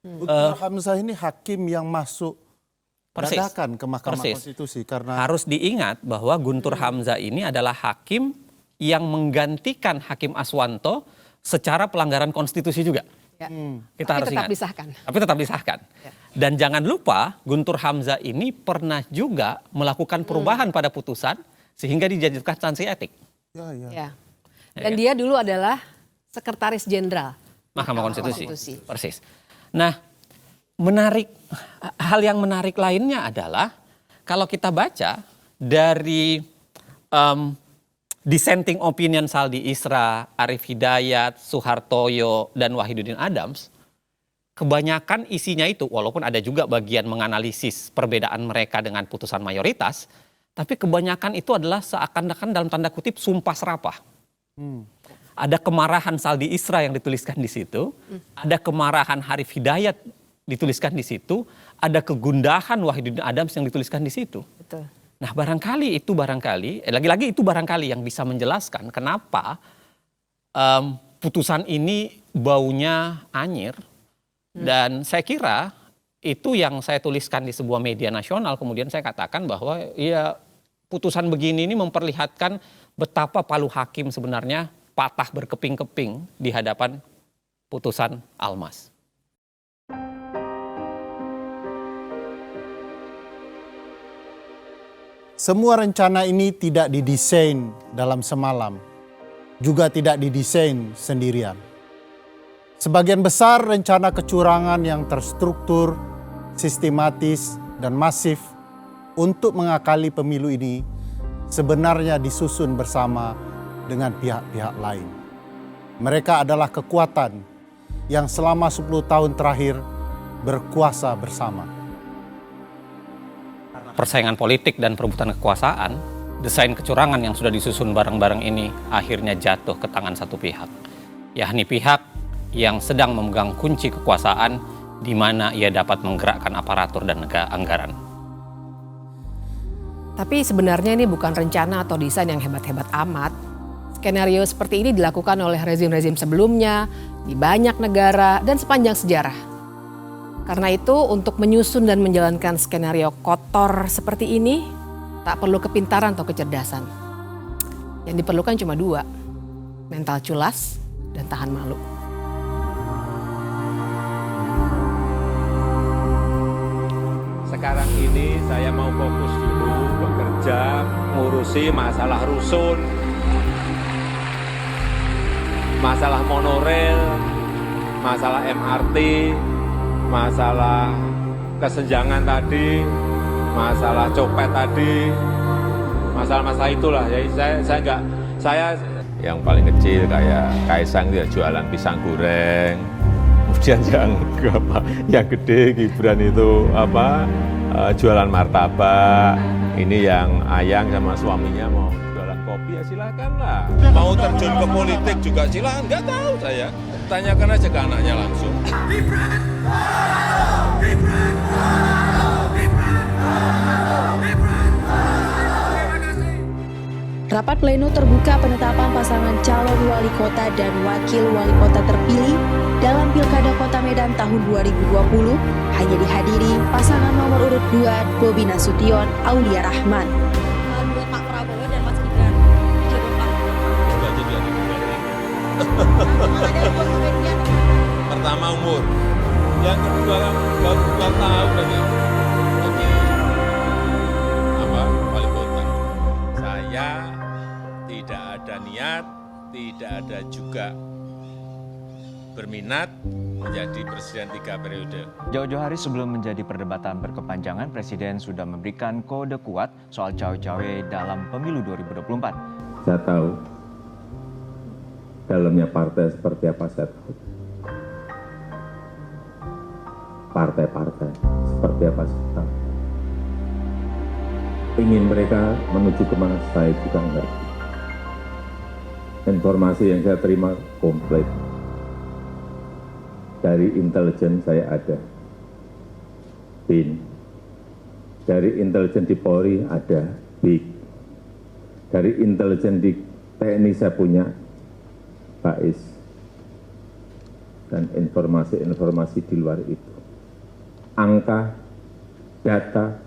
S3: Guntur Hamzah ini hakim yang masuk dadakan ke Mahkamah Konstitusi karena
S1: harus diingat bahwa Guntur Hamzah ini adalah hakim yang menggantikan Hakim Aswanto secara pelanggaran konstitusi juga.
S16: Ya.
S1: Kita harus
S16: tetap
S1: ingat.
S16: Disahkan.
S1: Tapi tetap disahkan.
S16: Ya.
S1: Dan jangan lupa Guntur Hamzah ini pernah juga melakukan perubahan pada putusan sehingga dijatuhkan sanksi etik.
S16: Ya. Dan dia dulu adalah Sekretaris Jenderal
S1: Mahkamah Konstitusi. Persis. Nah, hal yang menarik lainnya adalah kalau kita baca dari dissenting opinion Saldi Isra, Arif Hidayat, Suhartoyo, dan Wahidudin Adams, kebanyakan isinya itu, walaupun ada juga bagian menganalisis perbedaan mereka dengan putusan mayoritas, tapi kebanyakan itu adalah seakan-akan dalam tanda kutip sumpah serapah. Ada kemarahan Saldi Isra yang dituliskan di situ, ada kemarahan Arif Hidayat dituliskan di situ, ada kegundahan Wahidudin Adams yang dituliskan di situ.
S16: Betul.
S1: Nah, lagi-lagi itu barangkali yang bisa menjelaskan kenapa putusan ini baunya anyir. Dan saya kira itu yang saya tuliskan di sebuah media nasional, kemudian saya katakan bahwa ya putusan begini ini memperlihatkan betapa palu hakim sebenarnya patah berkeping-keping di hadapan putusan Almas.
S3: Semua rencana ini tidak didesain dalam semalam, juga tidak didesain sendirian. Sebagian besar rencana kecurangan yang terstruktur, sistematis, dan masif untuk mengakali pemilu ini sebenarnya disusun bersama dengan pihak-pihak lain. Mereka adalah kekuatan yang selama 10 tahun terakhir berkuasa bersama.
S1: Persaingan politik dan perebutan kekuasaan, desain kecurangan yang sudah disusun bareng-bareng ini akhirnya jatuh ke tangan satu pihak, yakni pihak yang sedang memegang kunci kekuasaan di mana ia dapat menggerakkan aparatur dan anggaran.
S16: Tapi sebenarnya ini bukan rencana atau desain yang hebat-hebat amat. Skenario seperti ini dilakukan oleh rezim-rezim sebelumnya, di banyak negara, dan sepanjang sejarah. Karena itu untuk menyusun dan menjalankan skenario kotor seperti ini, tak perlu kepintaran atau kecerdasan. Yang diperlukan cuma 2, mental culas dan tahan malu.
S5: Sekarang ini saya mau fokus dulu bekerja, ngurusi masalah rusun, masalah monorail, masalah MRT, masalah kesenjangan tadi, masalah copet tadi, masalah-masalah itulah. Jadi saya yang paling kecil kayak Kaisang dia jualan pisang goreng, kemudian yang gede Gibran itu jualan martabak, ini yang Ayang sama suaminya mau jualan kopi, ya silakan lah. Mau terjun ke politik juga silakan, nggak tahu saya. Tanyakan aja ke anaknya langsung.
S9: Rapat pleno terbuka penetapan pasangan calon wali kota dan wakil wali kota terpilih dalam Pilkada Kota Medan tahun 2020 hanya dihadiri pasangan nomor urut 2 Bobi Nasution, Aulia Rahman.
S23: Buat Pak Prabowo dan Mas Gibran.
S5: Pertama umur, yang kedua baru 2 tahun aja. Wali kota. Saya tidak ada niat, tidak ada juga berminat menjadi presiden 3 periode.
S24: Jauh-jauh hari sebelum menjadi perdebatan berkepanjangan, Presiden sudah memberikan kode kuat soal cawe-cawe dalam pemilu 2024.
S4: Saya tahu dalamnya partai seperti apa, saya tahu. Partai-partai seperti apa, saya tahu. Ingin mereka menuju kemana, saya juga ngerti. Informasi yang saya terima komplit. Dari intelijen saya ada, BIN. Dari intelijen di Polri ada, BIK. Dari intelijen di TNI saya punya, BAIS. Dan informasi-informasi di luar itu. Angka, data,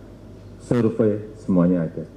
S4: survei, semuanya ada.